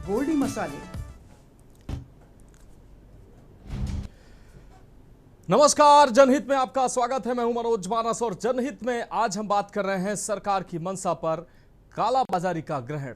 गोल्डी मसाले। नमस्कार, जनहित में आपका स्वागत है। मैं हूं मनोज मानस और जनहित में आज हम बात कर रहे हैं सरकार की मंशा पर कालाबाजारी का ग्रहण।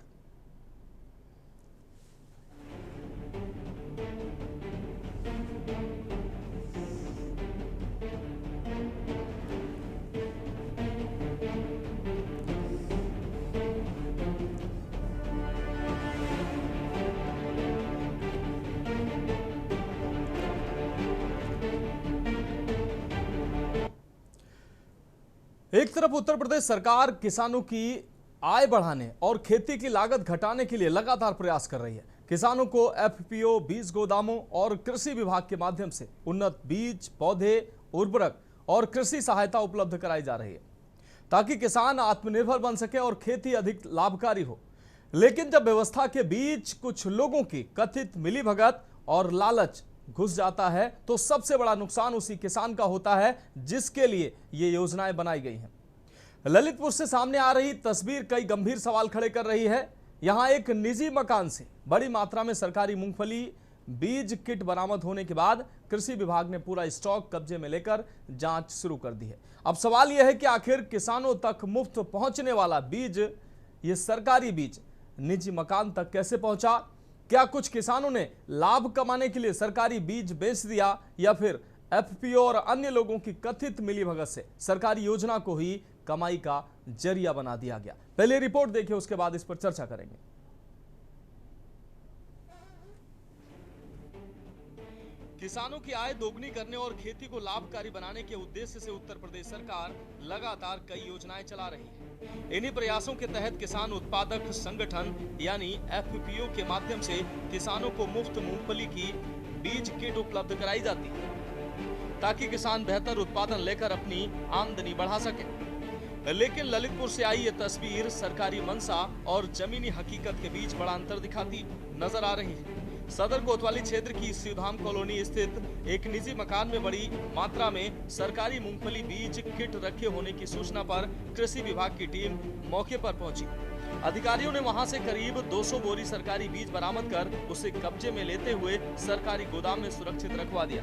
एक तरफ उत्तर प्रदेश सरकार किसानों की आय बढ़ाने और खेती की लागत घटाने के लिए लगातार प्रयास कर रही है। किसानों को एफपीओ, बीज गोदामों और कृषि विभाग के माध्यम से उन्नत बीज, पौधे, उर्वरक और कृषि सहायता उपलब्ध कराई जा रही है ताकि किसान आत्मनिर्भर बन सके और खेती अधिक लाभकारी हो। लेकिन जब व्यवस्था के बीच कुछ लोगों की कथित मिलीभगत और लालच घुस जाता है तो सबसे बड़ा नुकसान उसी किसान का होता है जिसके लिए ये योजनाएं बनाई गई हैं। ललितपुर से सामने आ रही तस्वीर कई गंभीर सवाल खड़े कर रही है। यहां एक निजी मकान से बड़ी मात्रा में सरकारी मूंगफली बीज किट बरामद होने के बाद कृषि विभाग ने पूरा स्टॉक कब्जे में लेकर जांच शुरू कर दी है। अब सवाल यह है कि आखिर किसानों तक मुफ्त पहुंचने वाला बीज, ये सरकारी बीज, निजी मकान तक कैसे पहुंचा? क्या कुछ किसानों ने लाभ कमाने के लिए सरकारी बीज बेच दिया या फिर एफपीओ और अन्य लोगों की कथित मिलीभगत से सरकारी योजना को ही कमाई का जरिया बना दिया गया? पहले रिपोर्ट देखिए, उसके बाद इस पर चर्चा करेंगे। किसानों की आय दोगुनी करने और खेती को लाभकारी बनाने के उद्देश्य से उत्तर प्रदेश सरकार लगातार कई योजनाएं चला रही है। इन्हीं प्रयासों के तहत किसान उत्पादक संगठन यानी एफपीओ के माध्यम से किसानों को मुफ्त मूंगफली की बीज किट उपलब्ध कराई जाती है ताकि किसान बेहतर उत्पादन लेकर अपनी आमदनी बढ़ा सके। लेकिन ललितपुर से आई ये तस्वीर सरकारी मंशा और जमीनी हकीकत के बीच बड़ा अंतर दिखाती नजर आ रही है। सदर कोतवाली क्षेत्र की शिवधाम कॉलोनी स्थित एक निजी मकान में बड़ी मात्रा में सरकारी मूंगफली बीज किट रखे होने की सूचना पर कृषि विभाग की टीम मौके पर पहुंची। अधिकारियों ने वहां से करीब 200 बोरी सरकारी बीज बरामद कर उसे कब्जे में लेते हुए सरकारी गोदाम में सुरक्षित रखवा दिया।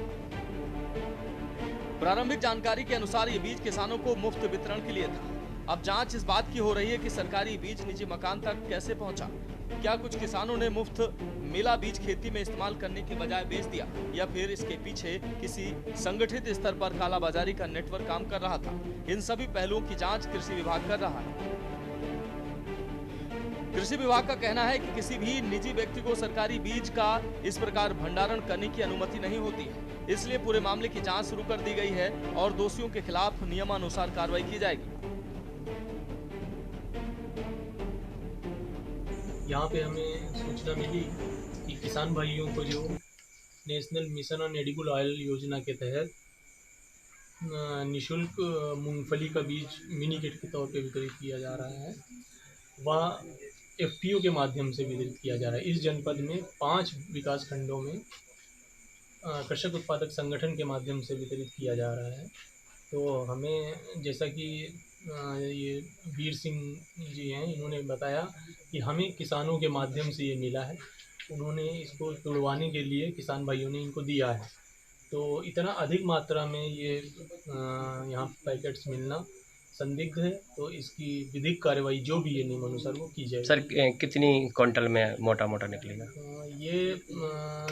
प्रारंभिक जानकारी के अनुसार ये बीज किसानों को मुफ्त वितरण के लिए था। अब जांच इस बात की हो रही है कि सरकारी बीज निजी मकान तक कैसे पहुंचा। क्या कुछ किसानों ने मुफ्त मिला बीज खेती में इस्तेमाल करने की बजाय बेच दिया या फिर इसके पीछे किसी संगठित स्तर पर कालाबाजारी का नेटवर्क काम कर रहा था? इन सभी पहलुओं की जांच कृषि विभाग कर रहा है। कृषि विभाग का कहना है कि किसी भी निजी व्यक्ति को सरकारी बीज का इस प्रकार भंडारण करने की अनुमति नहीं होती है, इसलिए पूरे मामले की जांच शुरू कर दी गई है और दोषियों के खिलाफ नियमानुसार कार्रवाई की जाएगी। यहाँ पे हमें सूचना मिली कि किसान भाइयों को जो national mission on edible oil योजना के तहत निशुल्क मूंगफली का बीज मिनी किट के तौर पे वितरित किया जा रहा है, वह एफपीओ के माध्यम से वितरित किया जा रहा है। इस जनपद में 5 विकास खंडों में कृषक उत्पादक संगठन के माध्यम से वितरित किया जा रहा है। तो हमें जैसा कि ये वीर सिंह जी हैं, इन्होंने बताया कि हमें किसानों के माध्यम से ये मिला है। उन्होंने इसको तुड़वाने के लिए किसान भाइयों ने इनको दिया है। तो इतना अधिक मात्रा में ये यहाँ पैकेट्स मिलना संदिग्ध है, तो इसकी विधिक कार्रवाई जो भी है नियमानुसार वो की जाएगी। सर, कितनी क्विंटल में मोटा मोटा निकलेगा? ये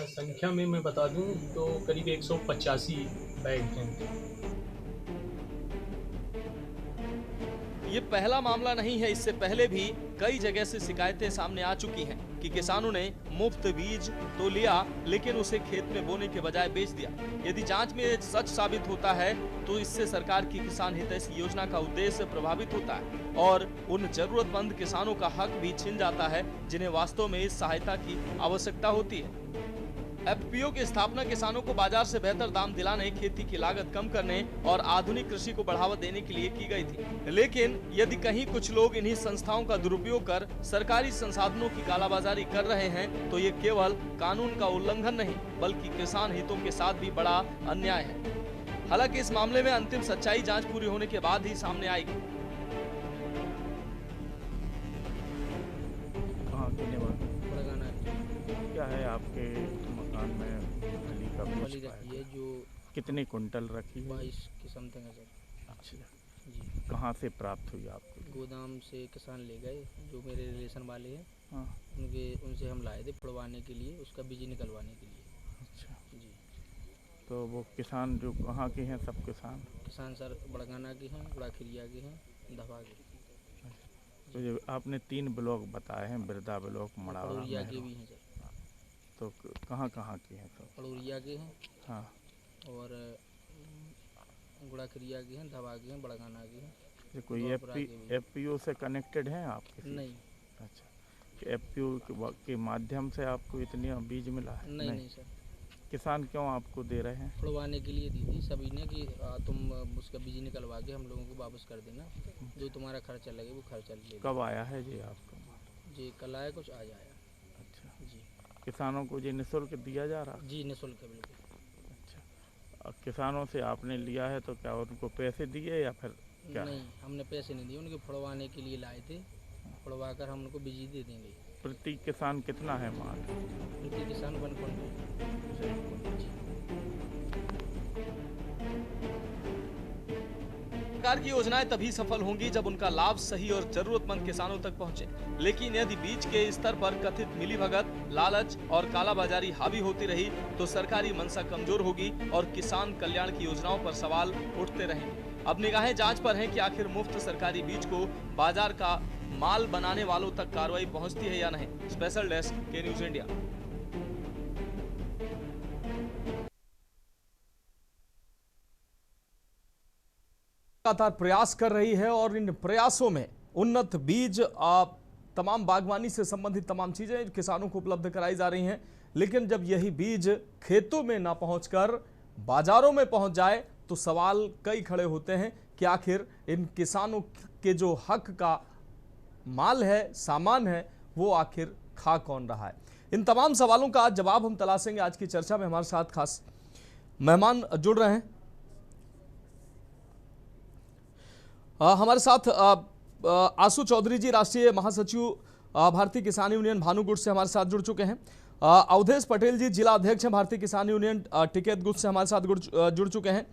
संख्या में मैं बता दूं तो करीब 185 बैग हैं। ये पहला मामला नहीं है, इससे पहले भी कई जगह से शिकायतें सामने आ चुकी हैं कि किसानों ने मुफ्त बीज तो लिया लेकिन उसे खेत में बोने के बजाय बेच दिया। यदि जांच में सच साबित होता है तो इससे सरकार की किसान हितैषी योजना का उद्देश्य प्रभावित होता है और उन जरूरतमंद किसानों का हक भी छिन जाता है जिन्हें वास्तव में इस सहायता की आवश्यकता होती है। एफपीओ की स्थापना किसानों को बाजार से बेहतर दाम दिलाने, खेती की लागत कम करने और आधुनिक कृषि को बढ़ावा देने के लिए की गई थी। लेकिन यदि कहीं कुछ लोग इन्हीं संस्थाओं का दुरुपयोग कर सरकारी संसाधनों की कालाबाजारी कर रहे हैं तो ये केवल कानून का उल्लंघन नहीं बल्कि किसान हितों के साथ भी बड़ा अन्याय है। हालांकि इस मामले में अंतिम सच्चाई जांच पूरी होने के बाद ही सामने आएगी। समस्या है आपके मकान में मूंगफली का बीज मूंगफली पाया रखी गया? है जो कितने कुंटल रखी है? 22 की समथिंग है सर। अच्छा, जी, कहाँ से प्राप्त हुई आपको? गोदाम से किसान ले गए जो मेरे रिलेशन वाले हैं, हाँ, उनसे हम लाए थे फुड़वाने के लिए, उसका बीज निकलवाने के लिए। अच्छा। जी, तो वो किसान जो कहाँ के हैं, सब किसान? किसान सर बड़गाना के हैं, बड़ा खिरिया के हैं, दफा के। तो जो आपने 3 ब्लॉक बताए हैं, बिरदा ब्लॉक, मड़ावा, पड़ोरिया के मेहरो, भी हैं सर। तो कहाँ कहाँ के हैं सब? पड़ोरिया के हैं हाँ, और गुड़ा खिरिया के हैं, दबा के हैं, बड़गाना के हैं। ये कोई गौपुरा के भी। एफपीओ से कनेक्टेड हैं आप किसी? नहीं अच्छा, कि एफपीओ के माध्यम से आपको इतनी बीज मिला है? नहीं सर, किसान क्यों आपको दे रहे हैं? फुड़वाने के लिए दी थी सभी ने कि तुम उसका बीज निकलवा के हम लोगों को वापस कर देना, जो तुम्हारा खर्चा लगे वो खर्चा ले लेना। कब आया है जी आपको? जी कल आया, कुछ आज आया। अच्छा, जी किसानों को ये निःशुल्क दिया जा रहा? जी निःशुल्क है बिल्कुल। अच्छा, अब किसानों से आपने लिया है तो क्या उनको पैसे दिए या फिर क्या? नहीं, हमने पैसे नहीं दिए, उनके फुड़वाने के लिए लाए थे, फुड़वा कर हम उनको बीज दे देंगे। प्रति किसान कितना है माल? प्रति किसान 1 क्विंटल। सरकार की योजनाएं तभी सफल होंगी जब उनका लाभ सही और जरूरतमंद किसानों तक पहुंचे। लेकिन यदि बीज के स्तर पर कथित मिलीभगत, लालच और कालाबाजारी हावी होती रही तो सरकारी मंशा कमजोर होगी और किसान कल्याण की योजनाओं पर सवाल उठते रहेंगे। अब निगाहें जांच पर हैं कि आखिर मुफ्त सरकारी बीज को बाजार का माल बनाने वालों तक कार्रवाई पहुंचती है या नहीं। स्पेशल डेस्क के न्यूज इंडिया। लगातार प्रयास कर रही है और इन प्रयासों में उन्नत बीज, तमाम बागवानी से संबंधित तमाम चीजें किसानों को उपलब्ध कराई जा रही हैं। लेकिन जब यही बीज खेतों में ना पहुंचकर बाजारों में पहुंच जाए तो सवाल कई खड़े होते हैं कि आखिर इन किसानों के जो हक का माल है, सामान है, वो आखिर खा कौन रहा है। इन तमाम सवालों का जवाब हम तलाशेंगे। आज की चर्चा में हमारे साथ खास मेहमान जुड़ रहे हैं। हमारे साथ आशु चौधरी जी, राष्ट्रीय महासचिव भारतीय किसान यूनियन भानुगुट से हमारे साथ जुड़ चुके हैं। अवधेश पटेल जी, जिला अध्यक्ष हैं भारतीय किसान यूनियन टिकैत गुट से हमारे साथ जुड़ चुके हैं।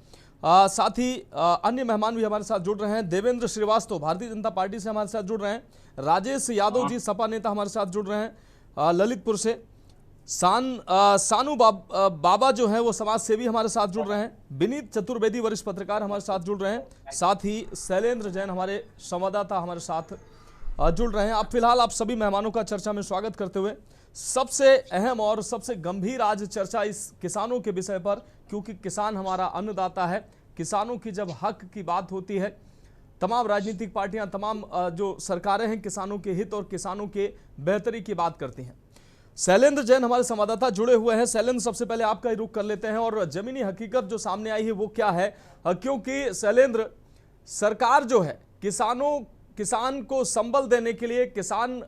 साथ ही अन्य मेहमान भी हमारे साथ जुड़ रहे हैं। देवेंद्र श्रीवास्तव भारतीय जनता पार्टी से हमारे साथ जुड़ रहे हैं। राजेश यादव जी, सपा नेता, हमारे साथ जुड़ रहे हैं ललितपुर से। सानू बाबा जो है वो समाज सेवी हमारे साथ जुड़ रहे हैं। विनीत चतुर्वेदी वरिष्ठ पत्रकार हमारे साथ जुड़ रहे हैं। साथ ही शैलेंद्र जैन हमारे संवाददाता हमारे साथ जुड़ रहे हैं। अब फिलहाल आप सभी मेहमानों का चर्चा में स्वागत करते हुए सबसे अहम और सबसे गंभीर आज चर्चा इस किसानों के विषय पर, क्योंकि किसान हमारा अन्नदाता है। किसानों की जब हक की बात होती है, तमाम राजनीतिक पार्टियां, तमाम जो सरकारें हैं किसानों के हित और किसानों के बेहतरी की बात करती हैं। शैलेंद्र जैन हमारे संवाददाता जुड़े हुए हैं। शैलेंद्र, सबसे पहले आपका ही रुख कर लेते हैं और जमीनी हकीकत जो सामने आई है वो क्या है, क्योंकि शैलेंद्र, सरकार जो है किसान को संबल देने के लिए, किसान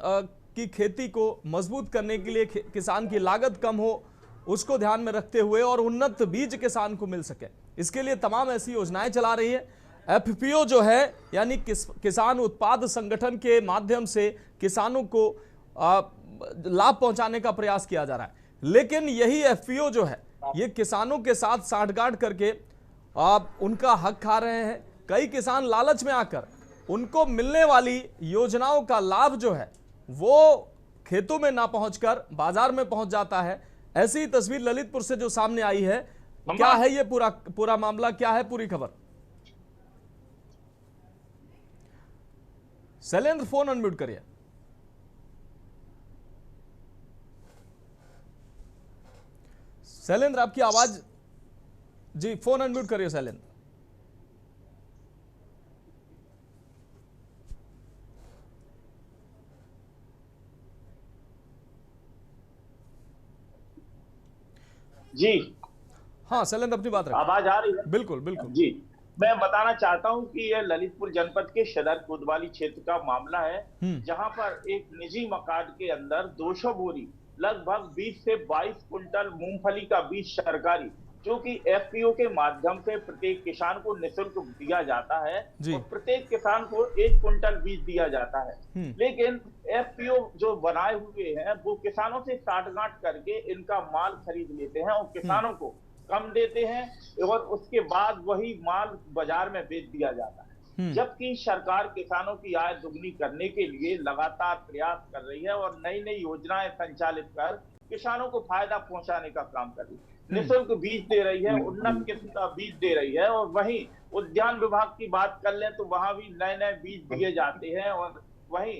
की खेती को मजबूत करने के लिए, किसान की लागत कम हो उसको ध्यान में रखते हुए और उन्नत बीज किसान को मिल सके, इसके लिए तमाम ऐसी योजनाएं चला रही है। एफपीओ जो है यानी किसान उत्पाद संगठन के माध्यम से किसानों को लाभ पहुंचाने का प्रयास किया जा रहा है। लेकिन यही एफपीओ जो है ये किसानों के साथ साठगांठ करके उनका हक खा रहे हैं। कई किसान लालच में आकर उनको मिलने वाली योजनाओं का लाभ जो है वो खेतों में ना पहुंचकर बाजार में पहुंच जाता है। ऐसी ही तस्वीर ललितपुर से जो सामने आई है, क्या है ये पूरा मामला, क्या है पूरी खबर? शैलेंद्र, फोन अनम्यूट करिए। शैलेंद्र, आपकी आवाज, जी फोन अनम्यूट करिए शैलेंद्र। जी हाँ शैलेंद्र, अपनी बात रखिए। आवाज आ रही है? बिल्कुल बिल्कुल जी, मैं बताना चाहता हूं कि यह ललितपुर जनपद के सदर कोतवाली क्षेत्र का मामला है, जहां पर एक निजी मकान के अंदर 200 बोरी लगभग 20 से 22 कुंटल मूंगफली का बीज सरकारी जो कि एफपीओ के माध्यम से प्रत्येक किसान को निःशुल्क दिया जाता है और प्रत्येक किसान को 1 क्विंटल बीज दिया जाता है। लेकिन एफपीओ जो बनाए हुए हैं वो किसानों से साठगांठ करके इनका माल खरीद लेते हैं और किसानों को कम देते हैं और उसके बाद वही माल बाजार में बेच दिया जाता है। जबकि सरकार किसानों की आय दुगनी करने के लिए लगातार प्रयास कर रही है और नई नई योजनाएं संचालित कर किसानों को फायदा पहुंचाने का काम कर रही है। निःशुल्क बीज दे रही है, उन्नत किस्म का बीज दे रही है और वहीं उद्यान विभाग की बात कर लें तो वहां भी नए नए बीज दिए जाते हैं और वहीं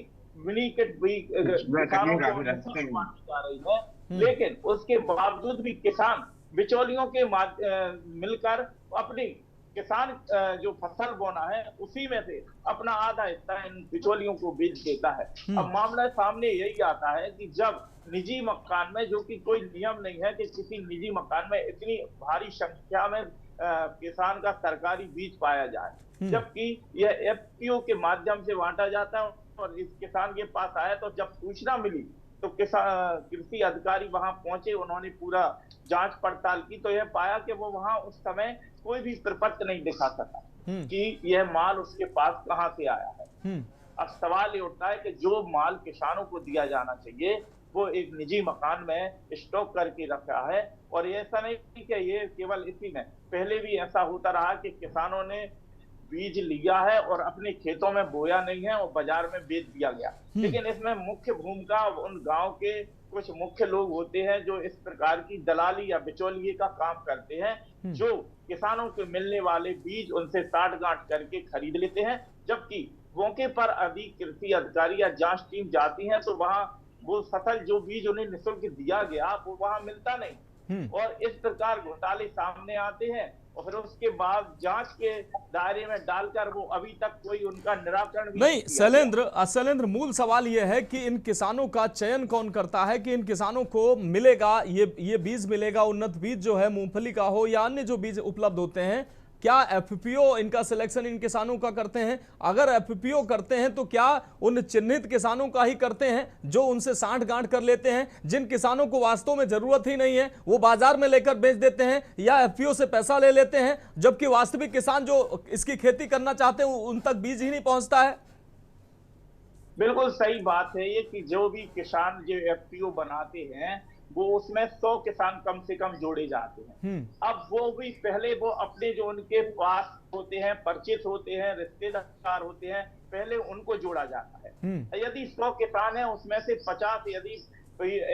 मिनीकेट भी किसानों को निःशुल्क बांटी जा रही है। लेकिन उसके बावजूद भी किसान बिचौलियों के मिलकर अपनी किसान जो फसल बोना है उसी में से अपना आधा हिस्सा इन बिचौलियों को बेच देता है। अब मामला सामने यही आता है कि जब निजी मकान में, जो कि कोई नियम नहीं है कि किसी निजी मकान में इतनी भारी संख्या में किसान का सरकारी बीज पाया जाए, जबकि यह एफपीओ के माध्यम से बांटा जाता है और इस किसान के पास आया तो जब सूचना मिली तो किसान कृषि अधिकारी वहां पहुंचे, उन्होंने पूरा जांच पड़ताल की तो यह पाया कि वो वहां उस समय कोई भी प्रपत्र नहीं दिखा सका कि यह माल उसके पास कहां से आया है। अब सवाल ये उठता है कि जो माल किसानों को दिया जाना चाहिए वो एक निजी मकान में स्टॉक करके रखा है और ऐसा नहीं कि ये केवल इसी में, पहले भी ऐसा होता रहा कि किसानों ने बीज लिया है और अपने खेतों में बोया नहीं है और बाजार में बेच दिया गया। लेकिन इसमें मुख्य भूमिका उन गांव के कुछ मुख्य लोग होते हैं जो इस प्रकार की दलाली या बिचौलिए का काम करते हैं, जो किसानों को मिलने वाले बीज उनसे साठगांठ करके खरीद लेते हैं, जबकि मौके पर अधिक कृषि अधिकारी या जांच टीम जाती है तो वहां वो फसल जो बीज उन्हें निःशुल्क दिया गया वो वहां मिलता नहीं और इस प्रकार घोटाले सामने आते हैं और फिर उसके बाद जांच के दायरे में डालकर वो अभी तक कोई उनका निराकरण नहीं। शैलेंद्र, मूल सवाल ये है कि इन किसानों का चयन कौन करता है कि इन किसानों को मिलेगा ये बीज मिलेगा, उन्नत बीज जो है मूंगफली का हो या अन्य जो बीज उपलब्ध होते हैं, क्या एफपीओ इनका सिलेक्शन इन किसानों का करते हैं? अगर एफपीओ करते हैं तो क्या उन चिन्हित किसानों का ही करते हैं जो उनसे साठगांठ कर लेते हैं, जिन किसानों को वास्तव में जरूरत ही नहीं है वो बाजार में लेकर बेच देते हैं या एफपीओ से पैसा ले लेते हैं, जबकि वास्तविक किसान जो इसकी खेती करना चाहते हैं उन तक बीज ही नहीं पहुंचता है? बिल्कुल सही बात है ये कि जो भी किसान जो एफपीओ बनाते हैं वो उसमें 100 किसान कम से कम जोड़े जाते हैं। अब वो भी पहले वो अपने जो उनके पास होते हैं, परिचित होते हैं, रिश्तेदार होते हैं, पहले उनको जोड़ा जाता है। यदि 100 किसान है उसमें से 50 यदि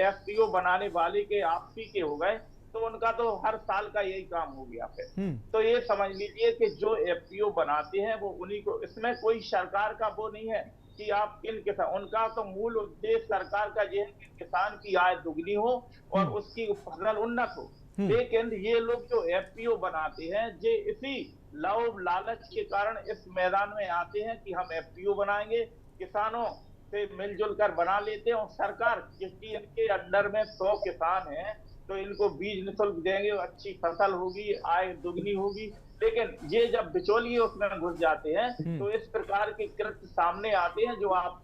एफपीओ बनाने वाले के आपसी के हो गए तो उनका तो हर साल का यही काम हो गया फिर। तो ये समझ लीजिए कि जो एफपीओ बनाते हैं वो उन्हीं को, इसमें कोई सरकार का वो नहीं है कि आप किन किसान, उनका तो मूल उद्देश्य सरकार का ये है कि किसान की आय दुगनी हो और उसकी फसल उन्नत हो। लेकिन ये लोग जो एफपीओ बनाते हैं ये इसी लोभ लालच के कारण इस मैदान में आते हैं कि हम एफपीओ बनाएंगे, किसानों से मिलजुल कर बना लेते हैं और सरकार जिसकी इनके अंडर में 100 किसान हैं तो इनको बीज निःशुल्क देंगे, अच्छी फसल होगी, आय दुगनी होगी। लेकिन ये जब बिचौलिए उसमें घुस जाते हैं तो इस प्रकार के कृत्य सामने आते हैं जो आप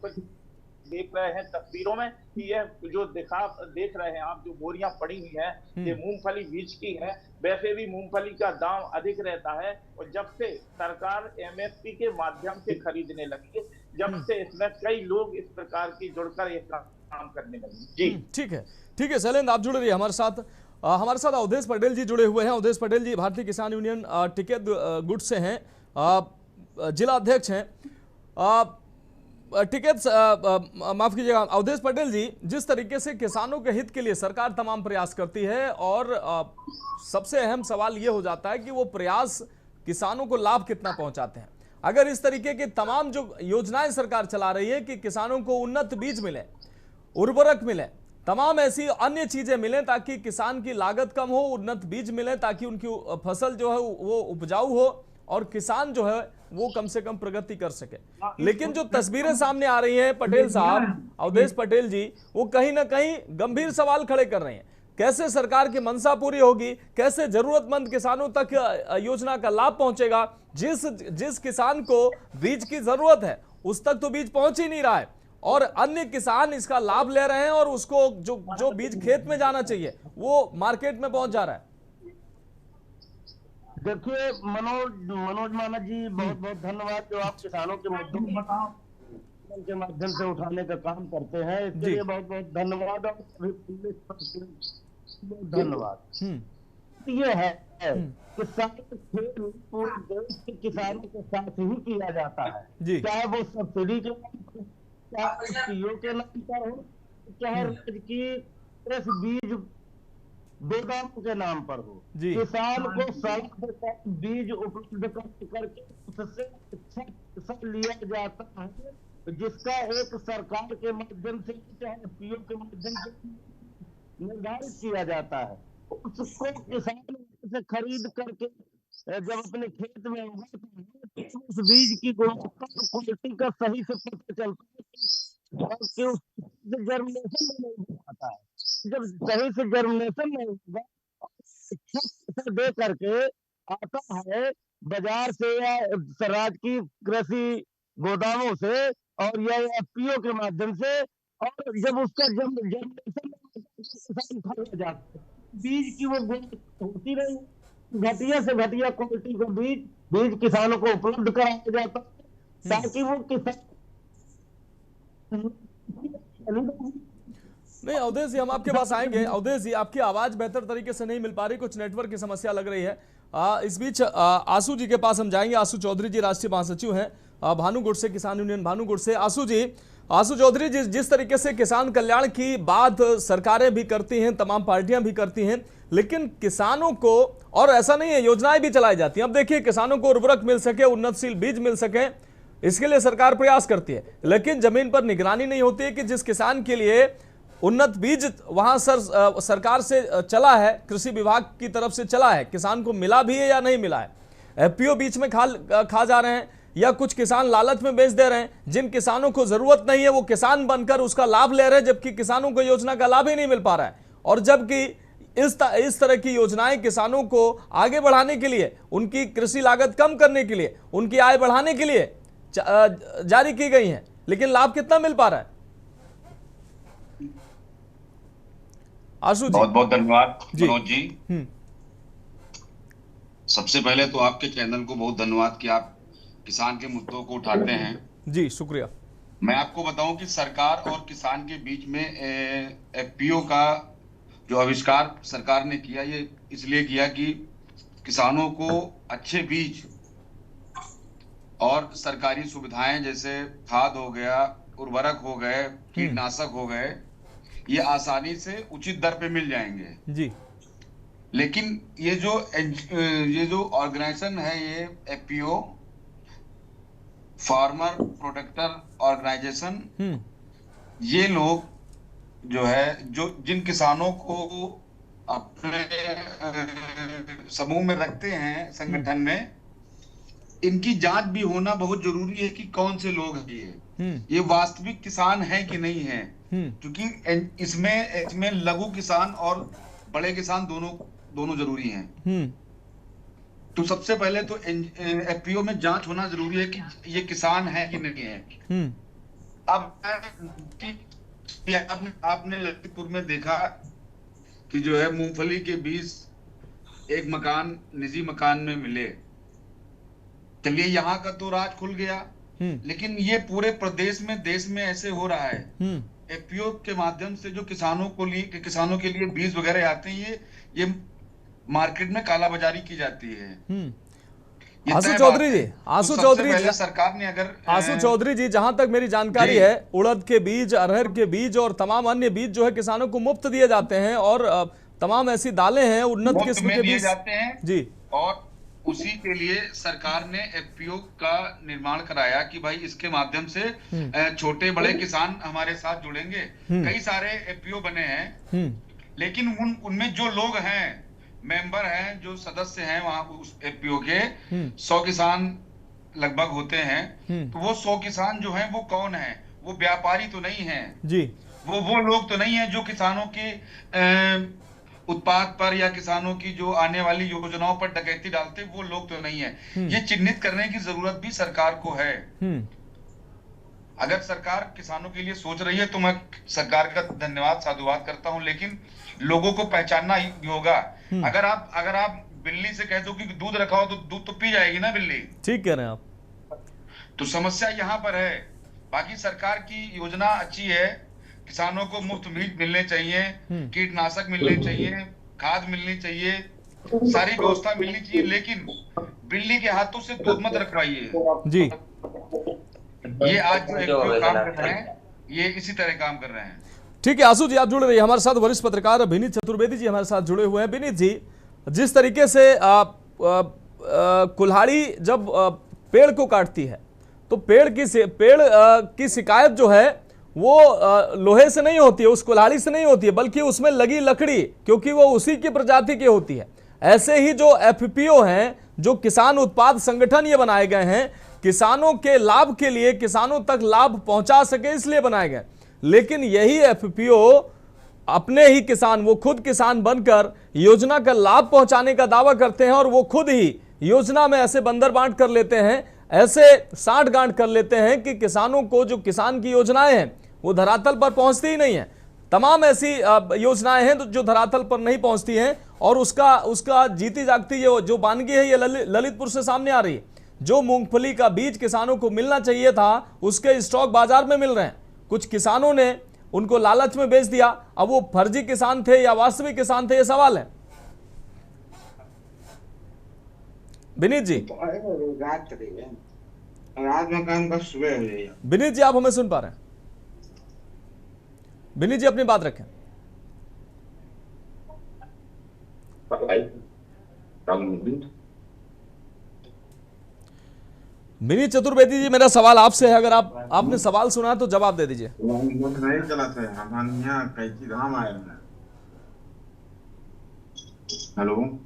देख रहे हैं तस्वीरों में कि यह जो देख रहे हैं आप, जो बोरियां पड़ी हुई हैं ये मूंगफली बीज की है। वैसे भी मूंगफली का दाम अधिक रहता है और जब से सरकार एमएसपी के माध्यम से खरीदने लगी है, जब से इसमें कई लोग इस प्रकार की जुड़कर ये काम करने लगे। जी ठीक है शैलेंद्र, आप जुड़ रही है हमारे साथ अवधेश पटेल जी जुड़े हुए हैं। अवधेश पटेल जी भारतीय किसान यूनियन टिकैत गुट से हैं, जिला अध्यक्ष हैं। माफ कीजिएगा अवधेश पटेल जी, जिस तरीके से किसानों के हित के लिए सरकार तमाम प्रयास करती है और सबसे अहम सवाल ये हो जाता है कि वो प्रयास किसानों को लाभ कितना पहुंचाते हैं। अगर इस तरीके की तमाम जो योजनाएं सरकार चला रही है कि किसानों को उन्नत बीज मिले, उर्वरक मिले, तमाम ऐसी अन्य चीजें मिलें ताकि किसान की लागत कम हो, उन्नत बीज मिले ताकि उनकी फसल जो है वो उपजाऊ हो और किसान जो है वो कम से कम प्रगति कर सके, लेकिन जो तस्वीरें सामने आ रही हैं पटेल साहब, अवधेश पटेल जी, वो कहीं ना कहीं गंभीर सवाल खड़े कर रहे हैं। कैसे सरकार की मंशा पूरी होगी, कैसे जरूरतमंद किसानों तक योजना का लाभ पहुंचेगा? जिस किसान को बीज की जरूरत है उस तक तो बीज पहुंच ही नहीं रहा है और अन्य किसान इसका लाभ ले रहे हैं और उसको जो बीज खेत में जाना चाहिए वो मार्केट में पहुंच जा रहा है। देखिए मनोज माना जी, बहुत बहुत धन्यवाद जो आप किसानों के मुद्दों को के माध्यम से उठाने का काम करते हैं, इसके लिए बहुत बहुत धन्यवाद। और धन्यवाद। ये है किसान खेल पूरे देश के किसानों के साथ ही किया जाता है, चाहे वो सब्सिडी के नाम पर, चाहे एफपीओ के नाम पर हो, चाहे राज्य की कृषि बीज गोदामों के नाम पर हो। किसान को सलाह बीज उपलब्ध करके उससे अच्छा फसल लिया जाता है, जिसका एक सरकार के माध्यम से चाहे एफपीओ के माध्यम से निर्धारित किया जाता है। उसको किसान से खरीद करके जब अपने खेत में उगाता है तो उस बीज की गुणवत्ता और क्वालिटी का सही से पता चलता है कि उससे जर्मिनेशन में नहीं हो पाता है। जब सही से जर्मिनेशन नहीं होगा, अच्छा दे करके आता है बाजार से या राज्य की कृषि गोदामों से और या एफपीओ के माध्यम से, और जब उसका जर्मिनेशन किसान खा जाता है, बीज की वो गुणवत्ता होती नहीं, घटिया से घटिया क्वालिटी का बीज किसानों को उपलब्ध कराया जाता है ताकि वो किसान नहीं। अवधेश जी, हम आपके पास आएंगे। अवधेश जी, आपकी आवाज बेहतर तरीके से नहीं मिल पा रही, कुछ नेटवर्क की समस्या लग रही है। इस बीच आशु जी के पास हम जाएंगे। आशु चौधरी जी राष्ट्रीय महासचिव हैं भानुगुड़ से, किसान यूनियन भानुगुड़ से। आशु चौधरी जी, जिस तरीके से किसान कल्याण की बात सरकारें भी करती हैं, तमाम पार्टियां भी करती हैं, लेकिन किसानों को, और ऐसा नहीं है, योजनाएं भी चलाई जाती हैं। अब देखिए, किसानों को उर्वरक मिल सके, उन्नतशील बीज मिल सके, इसके लिए सरकार प्रयास करती है, लेकिन जमीन पर निगरानी नहीं होती है कि जिस किसान के लिए उन्नत बीज वहां सरकार से चला है, कृषि विभाग की तरफ से चला है, किसान को मिला भी है या नहीं मिला है। एफपीओ बीच में खा जा रहे हैं, या कुछ किसान लालच में बेच दे रहे हैं। जिन किसानों को जरूरत नहीं है वो किसान बनकर उसका लाभ ले रहे हैं, जबकि किसानों को योजना का लाभ ही नहीं मिल पा रहा है। और जबकि इस तरह की योजनाएं किसानों को आगे बढ़ाने के लिए, उनकी कृषि लागत कम करने के लिए, उनकी आय बढ़ाने के लिए जारी की गई हैं, लेकिन लाभ कितना मिल पा रहा है? आशु जी, बहुत बहुत धन्यवाद मनोज जी। सबसे पहले तो आपके चैनल को बहुत धन्यवाद कि आप किसान के मुद्दों को उठाते हैं। जी शुक्रिया। मैं आपको बताऊं कि सरकार और किसान के बीच में एफपीओ का जो आविष्कार सरकार ने किया, ये इसलिए किया कि किसानों को अच्छे बीज और सरकारी सुविधाएं जैसे खाद हो गया, उर्वरक हो गए, कीटनाशक हो गए, ये आसानी से उचित दर पे मिल जाएंगे जी। लेकिन ये जो ऑर्गेनाइजेशन है, ये एफपीओ, फार्मर प्रोटेक्टर ऑर्गेनाइजेशन, ये लोग जो है, जो जिन किसानों को अपने समूह में रखते हैं संगठन में, इनकी जांच भी होना बहुत जरूरी है कि कौन से लोग हैं ये वास्तविक किसान हैं कि नहीं है, क्योंकि इसमें लघु किसान और बड़े किसान दोनों जरूरी हैं। तो सबसे पहले तो एफपीओ में जांच होना जरूरी है कि ये किसान है कि नहीं है। अब आपने ललितपुर में देखा कि जो है मूंगफली के बीज एक निजी मकान में मिले। चलिए, यहाँ का तो राज खुल गया, लेकिन ये पूरे प्रदेश में, देश में ऐसे हो रहा है। एफपीओ के माध्यम से जो किसानों के लिए बीज वगैरह आते हैं, ये मार्केट में कालाबाजारी की जाती है। आशु चौधरी जी, सरकार ने अगर आशु चौधरी जी, जहां तक मेरी जानकारी है, उड़द के बीज, अरहर के बीज और तमाम अन्य बीज जो है किसानों को मुफ्त दिए जाते हैं, और तमाम ऐसी दालें हैं उन्नत किस्म के बीज जाते हैं जी। और उसी के लिए सरकार ने एफपीओ का निर्माण कराया कि भाई इसके माध्यम से छोटे बड़े किसान हमारे साथ जुड़ेंगे। कई सारे एफपीओ बने हैं, लेकिन उनमें जो लोग हैं, मेंबर हैं, जो सदस्य हैं वहां उस एफपीओ के, 100 किसान लगभग होते हैं। तो वो 100 किसान जो हैं वो कौन है? वो व्यापारी तो नहीं है जी। वो लोग तो नहीं है जो किसानों के उत्पाद पर या किसानों की जो आने वाली योजनाओं पर डकैती डालते, वो लोग तो नहीं है। ये चिन्हित करने की जरूरत भी सरकार को है। अगर सरकार किसानों के लिए सोच रही है तो मैं सरकार का साधुवाद करता हूं, लेकिन लोगों को पहचानना ही होगा। अगर आप बिल्ली से कह दो कि दूध रखाओ तो दूध तो पी जाएगी ना बिल्ली। ठीक कह रहे हैं आप। तो समस्या यहाँ पर है। बाकी सरकार की योजना अच्छी है, किसानों को मुफ्त बीज मिलने चाहिए, कीटनाशक मिलने चाहिए, खाद मिलनी चाहिए, सारी व्यवस्था मिलनी चाहिए, लेकिन बिल्ली के हाथों से दूध मत रखवाइए जी। ये आज जो FPO काम कर रहे हैं ये इसी तरह काम कर रहे हैं। ठीक है आशु जी, आप जुड़ रही है हमारे साथ। वरिष्ठ पत्रकार विनीत चतुर्वेदी जी हमारे साथ जुड़े हुए हैं। विनीत जी, जिस तरीके से कुल्हाड़ी जब पेड़ को काटती है तो पेड़ की शिकायत जो है वो लोहे से नहीं होती है, उस कुल्हाड़ी से नहीं होती है, बल्कि उसमें लगी लकड़ी, क्योंकि वो उसी की प्रजाति की होती है। ऐसे ही जो FPO हैं, जो किसान उत्पाद संगठन ये बनाए गए हैं, किसानों के लाभ के लिए, किसानों तक लाभ पहुंचा सके इसलिए बनाए गए। लेकिन यही FPO अपने ही किसान, वो खुद किसान बनकर योजना का लाभ पहुंचाने का दावा करते हैं और वो खुद ही योजना में ऐसे बंदर बांट कर लेते हैं, ऐसे साठ गांठ कर लेते हैं कि किसानों को जो किसान की योजनाएं हैं वो धरातल पर पहुंचती ही नहीं है। तमाम ऐसी योजनाएं हैं जो धरातल पर नहीं पहुंचती हैं और उसका जीती जागती ये जो वानगी है ये ललितपुर से सामने आ रही है। जो मूंगफली का बीज किसानों को मिलना चाहिए था उसके स्टॉक बाजार में मिल रहे हैं, कुछ किसानों ने उनको लालच में बेच दिया। अब वो फर्जी किसान थे या वास्तविक किसान थे, ये सवाल है। विनीत जी, विनीत जी आप हमें सुन पा रहे हैं? विनीत जी अपनी बात रखें। विनीत चतुर्वेदी जी, मेरा सवाल आपसे है, अगर आपने सवाल सुना तो जवाब दे दीजिए। हेलो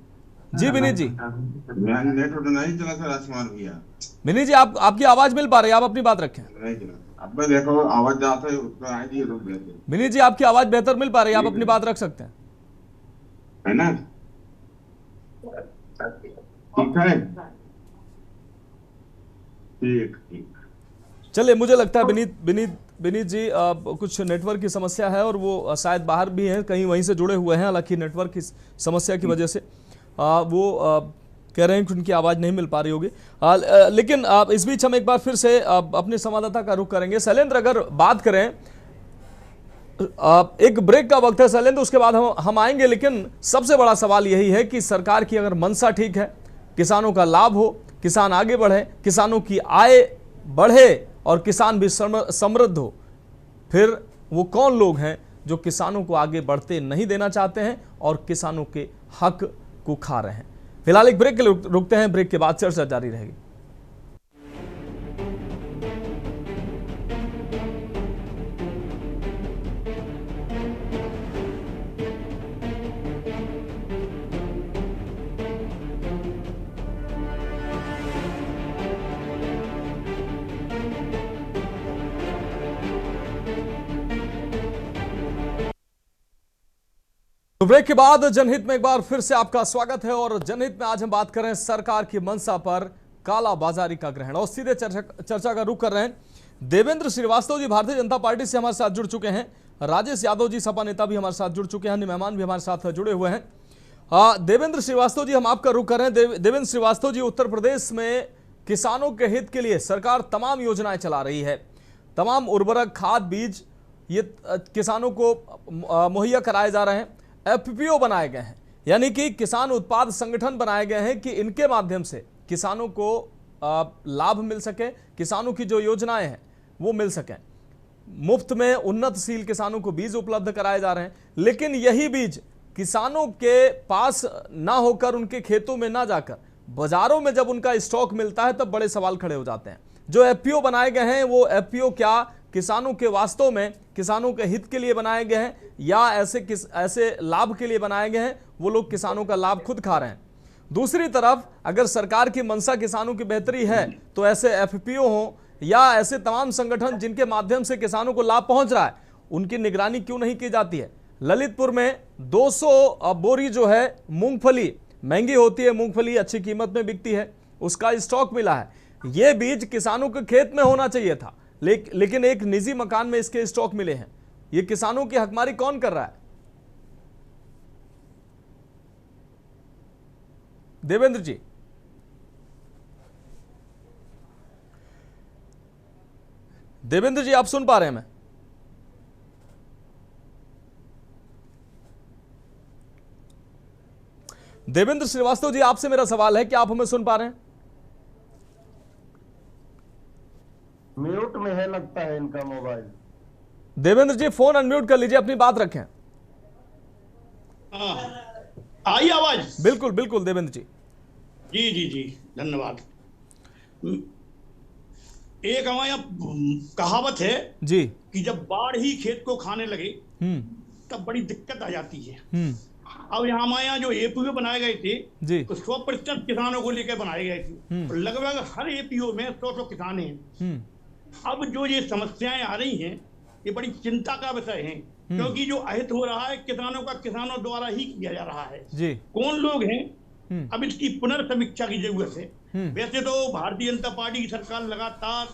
जी विनीत जी। नेटवर्क नहीं चला सर आसमान भैया। विनीत जी आपकी आवाज मिल पा रही है, आप अपनी बात रखें। अब देखो आवाज जाता है उसका आईडी रुक गया। विनीत जी आपकी आवाज बेहतर मिल पा रही है, आप अपनी बात रख सकते हैं, है ना? ठीक है, ठीक। चलिए, मुझे लगता है विनीत जी कुछ नेटवर्क की समस्या है और वो शायद बाहर भी हैं, कहीं वहीं से जुड़े हुए हैं। हालांकि नेटवर्क की समस्या की वजह से वो कह रहे हैं कि उनकी आवाज़ नहीं मिल पा रही होगी। लेकिन इस बीच हम एक बार फिर से अपने संवाददाता का रुख करेंगे। शैलेंद्र, अगर बात करें, एक ब्रेक का वक्त है शैलेंद्र, उसके बाद हम आएंगे। लेकिन सबसे बड़ा सवाल यही है कि सरकार की अगर मंशा ठीक है, किसानों का लाभ हो, किसान आगे बढ़े, किसानों की आय बढ़े और किसान भी समृद्ध हो, फिर वो कौन लोग हैं जो किसानों को आगे बढ़ते नहीं देना चाहते हैं और किसानों के हक को खा रहे हैं? फिलहाल एक ब्रेक के लिए रुकते हैं, ब्रेक के बाद चर्चा जारी रहेगी। तो ब्रेक के बाद जनहित में एक बार फिर से आपका स्वागत है और जनहित में आज हम बात कर रहे हैं सरकार की मंशा पर काला बाजारी का ग्रहण, और सीधे चर्चा का रुख कर रहे हैं। देवेंद्र श्रीवास्तव जी भारतीय जनता पार्टी से हमारे साथ जुड़ चुके हैं, राजेश यादव जी सपा नेता भी हमारे साथ जुड़ चुके हैं, अन्य मेहमान भी हमारे साथ जुड़े हुए हैं। देवेंद्र श्रीवास्तव जी, हम आपका रुख कर रहे हैं। देवेंद्र श्रीवास्तव जी, उत्तर प्रदेश में किसानों के हित के लिए सरकार तमाम योजनाएं चला रही है, तमाम उर्वरक, खाद, बीज ये किसानों को मुहैया कराए जा रहे हैं। FPO बनाए गए हैं, यानी कि किसान उत्पाद संगठन बनाए गए हैं कि इनके माध्यम से किसानों को लाभ मिल सके, किसानों की जो योजनाएं हैं वो मिल सकें। मुफ्त में उन्नतशील किसानों को बीज उपलब्ध कराए जा रहे हैं, लेकिन यही बीज किसानों के पास ना होकर, उनके खेतों में ना जाकर, बाजारों में जब उनका स्टॉक मिलता है तब बड़े सवाल खड़े हो जाते हैं। जो FPO बनाए गए हैं वो FPO क्या किसानों के वास्तव में किसानों के हित के लिए बनाए गए हैं या ऐसे लाभ के लिए बनाए गए हैं? वो लोग किसानों का लाभ खुद खा रहे हैं। दूसरी तरफ अगर सरकार की मंशा किसानों की बेहतरी है तो ऐसे FPO हो या ऐसे तमाम संगठन जिनके माध्यम से किसानों को लाभ पहुंच रहा है, उनकी निगरानी क्यों नहीं की जाती है? ललितपुर में 200 बोरी जो है मूंगफली, महंगी होती है मूंगफली, अच्छी कीमत में बिकती है, उसका स्टॉक मिला है। ये बीज किसानों के खेत में होना चाहिए था, लेकिन एक निजी मकान में इसके स्टॉक मिले हैं। ये किसानों की हकमारी कौन कर रहा है? देवेंद्र जी। देवेंद्र जी, आप सुन पा रहे हैं? मैं देवेंद्र श्रीवास्तव जी, आपसे मेरा सवाल है कि आप हमें सुन पा रहे हैं? म्यूट में है लगता है इनका मोबाइल। देवेंद्र जी, फोन अनम्यूट कर लीजिए, अपनी बात रखें। आई आवाज? बिल्कुल बिल्कुल देवेंद्र जी। जी जी जी, धन्यवाद। एक हमारे यहाँ कहावत है जी कि जब बाढ़ ही खेत को खाने लगे तब बड़ी दिक्कत आ जाती है। अब यहाँ हमारे यहाँ जो एपीओ बनाए गए थे जी, तो 100% किसानों को लेकर बनाए गए थे और लगभग हर एपीओ में 100 किसान हैं। अब जो ये समस्याएं आ रही हैं ये बड़ी चिंता का विषय है, क्योंकि जो अहित हो रहा है किसानों का किसानों द्वारा ही किया जा रहा है। जी कौन लोग हैं, अब इसकी पुनर्समीक्षा की जरूरत है। वैसे तो भारतीय जनता पार्टी की सरकार लगातार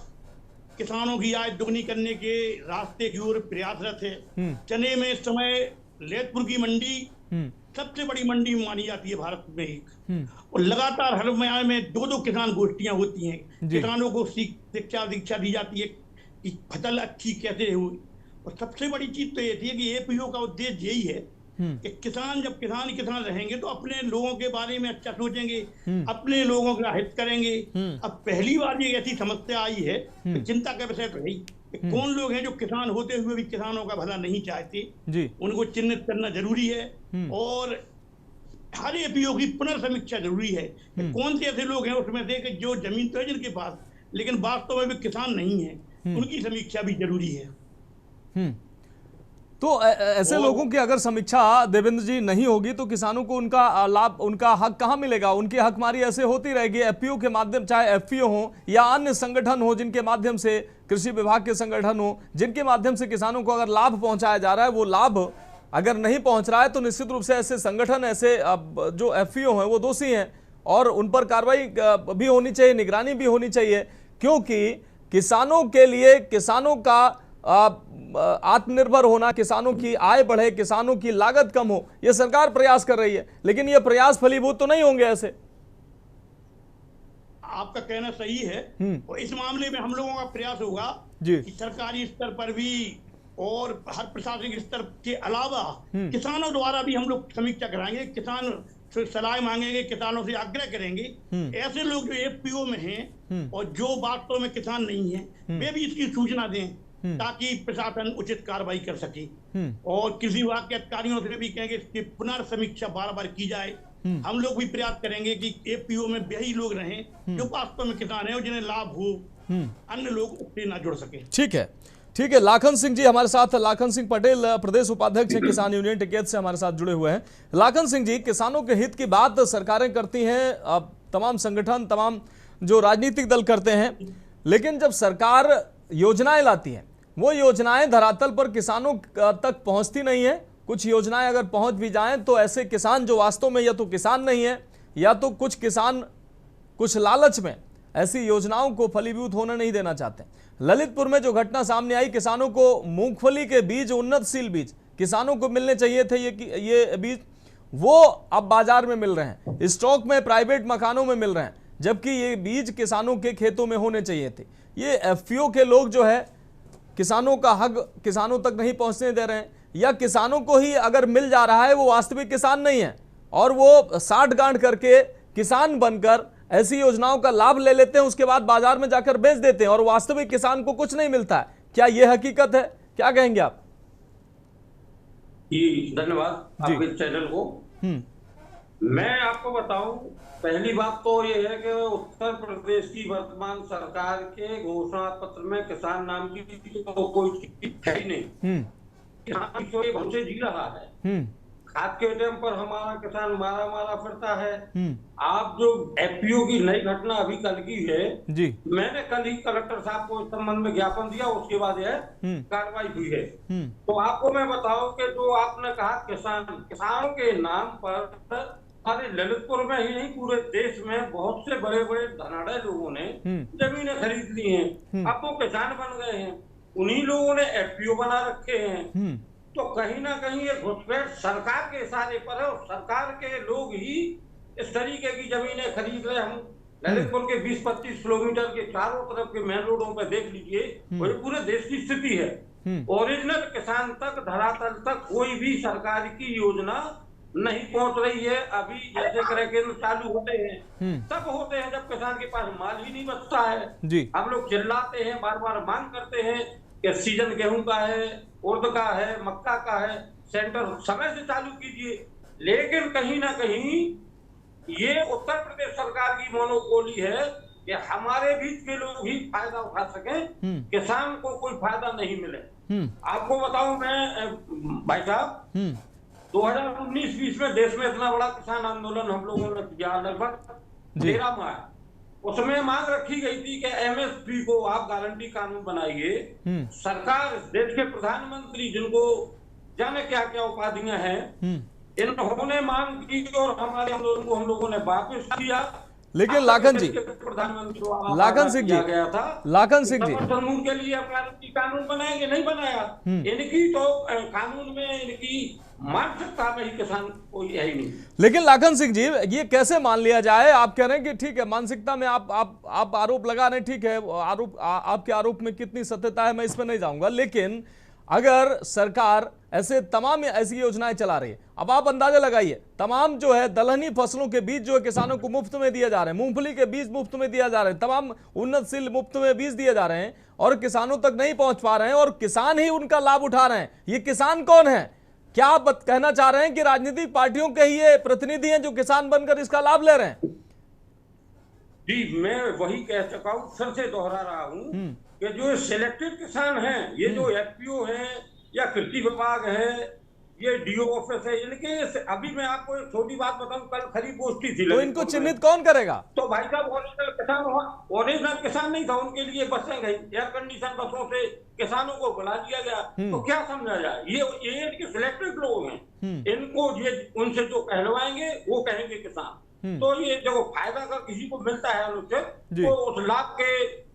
किसानों की आय दुगनी करने के रास्ते की ओर प्रयासरत है। चने में इस समय ललितपुर की मंडी सबसे बड़ी मंडी मानी जाती है भारत में एक, और लगातार हर महीने में 2-2 किसान गोष्ठियां होती हैं। किसानों को शिक्षा दीक्षा दी जाती है कि फसल अच्छी कैसे हुई। और सबसे बड़ी चीज तो ये थी कि एपीओ का उद्देश्य यही है कि किसान जब किसान रहेंगे तो अपने लोगों के बारे में अच्छा सोचेंगे, अपने लोगों का हित करेंगे। अब पहली बार ये ऐसी समस्या आई है तो चिंता का विषय तो है कि कौन लोग हैं जो किसान होते हुए भी किसानों का भला नहीं चाहते जी, उनको चिन्हित करना जरूरी है। और हर एपीओ की पुनर्समीक्षा जरूरी है कि कौन से ऐसे लोग हैं उसमें से कि जो जमीन तो है जिनके पास लेकिन वास्तव में भी किसान नहीं है, उनकी समीक्षा भी जरूरी है। तो ऐसे लोगों की अगर समीक्षा देवेंद्र जी नहीं होगी तो किसानों को उनका लाभ, उनका हक कहां मिलेगा? उनकी हकमारी ऐसे होती रहेगी एफपीओ के माध्यम, चाहे एफपीओ हो या अन्य संगठन हो जिनके माध्यम से, कृषि विभाग के संगठन हो जिनके माध्यम से किसानों को अगर लाभ पहुंचाया जा रहा है, वो लाभ अगर नहीं पहुंच रहा है तो निश्चित रूप से ऐसे संगठन, ऐसे जो एफपीओ हैं वो दोषी हैं और उन पर कार्रवाई भी होनी चाहिए, निगरानी भी होनी चाहिए, क्योंकि किसानों के लिए, किसानों का आत्मनिर्भर होना, किसानों की आय बढ़े, किसानों की लागत कम हो, यह सरकार प्रयास कर रही है, लेकिन ये प्रयास फलीभूत तो नहीं होंगे ऐसे। आपका कहना सही है और इस मामले में हम लोगों का प्रयास होगा कि सरकारी स्तर पर भी और हर प्रशासनिक स्तर के अलावा किसानों द्वारा भी हम लोग समीक्षा कराएंगे, किसान सलाह मांगेंगे, किसानों से आग्रह करेंगे ऐसे लोग जो एफपीओ में हैं और जो वास्तव में किसान नहीं है वे भी इसकी सूचना दें ताकि प्रशासन उचित कार्रवाई कर सके। और कृषि विभाग के अधिकारियों से भी कहेंगे इसकी पुनर्समीक्षा बार-बार की जाए। हम लोग भी प्रयास करेंगे कि एपीओ में वही लोग रहें जो वास्तव में किसान है और जिन्हें लाभ हो, अन्य लोग उससे ना जुड़ सके। ठीक है, ठीक है। लाखन सिंह जी हमारे साथ, लाखन सिंह पटेल प्रदेश उपाध्यक्ष हैं किसान यूनियन टिकैत से हमारे साथ जुड़े हुए हैं। लाखन सिंह जी, किसानों के हित की बात सरकारें करती हैं, तमाम संगठन, तमाम जो राजनीतिक दल करते हैं, लेकिन जब सरकार योजनाएं लाती है वो योजनाएं धरातल पर किसानों तक पहुंचती नहीं है। कुछ योजनाएं अगर पहुंच भी जाएं तो ऐसे किसान जो वास्तव में या तो किसान नहीं है या तो कुछ किसान कुछ लालच में ऐसी योजनाओं को फलीभूत होने नहीं देना चाहते। ललितपुर में जो घटना सामने आई, किसानों को मूंगफली के बीज, उन्नतशील बीज किसानों को मिलने चाहिए थे, ये बीज वो अब बाजार में मिल रहे हैं, स्टॉक में प्राइवेट मकानों में मिल रहे हैं, जबकि ये बीज किसानों के खेतों में होने चाहिए थे। ये एफपीओ के लोग जो है किसानों का हक किसानों तक नहीं पहुंचने दे रहे हैं, या किसानों को ही अगर मिल जा रहा है वो वास्तविक किसान नहीं है और वो साठ गांठ करके किसान बनकर ऐसी योजनाओं का लाभ ले लेते हैं, उसके बाद बाजार में जाकर बेच देते हैं और वास्तविक किसान को कुछ नहीं मिलता है। क्या यह हकीकत है? क्या कहेंगे आप? जी धन्यवाद आपके चैनल को। मैं आपको बताऊं, पहली बात तो ये है कि उत्तर प्रदेश की वर्तमान सरकार के घोषणा पत्र में किसान नाम की तो कोई चीज है ही नहीं। किसान तो ये बहुत से जी रहा है, खाद के टाइम पर हमारा किसान मारा फिरता है। आप जो एफपीओ की नई घटना अभी कल की है जी, मैंने कल ही कलेक्टर साहब को इस संबंध में ज्ञापन दिया, उसके बाद यह कार्रवाई हुई है। तो आपको मैं बताऊं कि जो आपने कहा किसानों के नाम पर हमारे ललितपुर में ही नहीं पूरे देश में बहुत से बड़े बड़े धनाढ़ लोगों ने जमीनें खरीद ली हैं, अब वो किसान बन गए हैं, उन्हीं लोगों ने एफपीओ बना रखे हैं। तो कहीं ना कहीं ये घुसपैठ सरकार के इशारे पर है और सरकार के लोग ही इस तरीके की जमीनें खरीद रहे। हम ललितपुर के 20-25 किलोमीटर के चारों तरफ के मेन रोडों पर देख लीजिए, वही पूरे देश की स्थिति है। ओरिजिनल किसान तक, धरातल तक कोई भी सरकार की योजना नहीं पहुंच रही है। अभी जैसे क्रय केंद्र चालू होते हैं तब होते हैं जब किसान के पास माल ही नहीं बचता है जी। हम लोग चिल्लाते हैं, बार बार मांग करते हैं कि सीजन गेहूं का है, उर्द का है, मक्का का है, सेंटर समय से चालू कीजिए। लेकिन कहीं ना कहीं ये उत्तर प्रदेश सरकार की मोनोपोली है कि हमारे बीच के लोग ही फायदा उठा सकें, किसान को कोई फायदा नहीं मिले। आपको बताऊं मैं भाई साहब, 2019-20 में देश में इतना बड़ा किसान आंदोलन हम लोगों ने किया, लगभग 13 माह। उसमें मांग रखी गई थी कि एमएसपी को आप गारंटी कानून बनाइए। सरकार, देश के प्रधानमंत्री जिनको जाने क्या क्या उपाधियां हैं, इन्होंने मांग की और हमारे आंदोलन को हम लोगों ने वापस किया। लेकिन लाखन जी, लाखन सिंह जी, लाखन सिंह जी, समूह के लिए कानून बनाएंगे, नहीं बनाया। इनकी तो कानून में इनकी मानसिकता में ही किसान कोई है ही नहीं। लेकिन लाखन सिंह जी, ये कैसे मान लिया जाए? आप कह रहे हैं कि ठीक है, मानसिकता में आप आरोप लगा रहे हैं, ठीक है, आरोप, आपके आरोप में कितनी सत्यता है मैं इसमें नहीं जाऊंगा। लेकिन अगर सरकार ऐसे तमाम ऐसी योजनाएं चला रही है, अब आप अंदाजा लगाइए, तमाम जो है दलहनी फसलों के बीज जो है किसानों को मुफ्त में दिए जा रहे हैं, मूंगफली के बीज मुफ्त में दिया जा रहे हैं, तमाम उन्नतशील मुफ्त में बीज दिए जा रहे हैं और किसानों तक नहीं पहुंच पा रहे हैं और किसान ही उनका लाभ उठा रहे हैं। ये किसान कौन है? क्या आप कहना चाह रहे हैं कि राजनीतिक पार्टियों के ही ये प्रतिनिधि हैं जो किसान बनकर इसका लाभ ले रहे हैं? जी, मैं वही कह चुका हूं, फिर से दोहरा रहा हूं कि जो सिलेक्टेड किसान हैं, ये जो एफपीओ है या कृषि विभाग है, ये डीओ ऑफिस है, इनके अभी मैं आपको एक छोटी बात बताऊं, कल खरीफ गोष्ठी थी, तो इनको चिन्हित कौन करेगा? तो भाई साहब ओरिजिनल किसान नहीं था, उनके लिए बसें गई, एयर कंडीशन बसों से किसानों को बुला लिया गया। तो क्या समझा जाए, ये इनके सिलेक्टेड लोग हैं, इनको ये उनसे जो कहलवाएंगे वो कहेंगे किसान। तो ये जो फायदा अगर किसी को मिलता है उनसे, तो उस लाभ के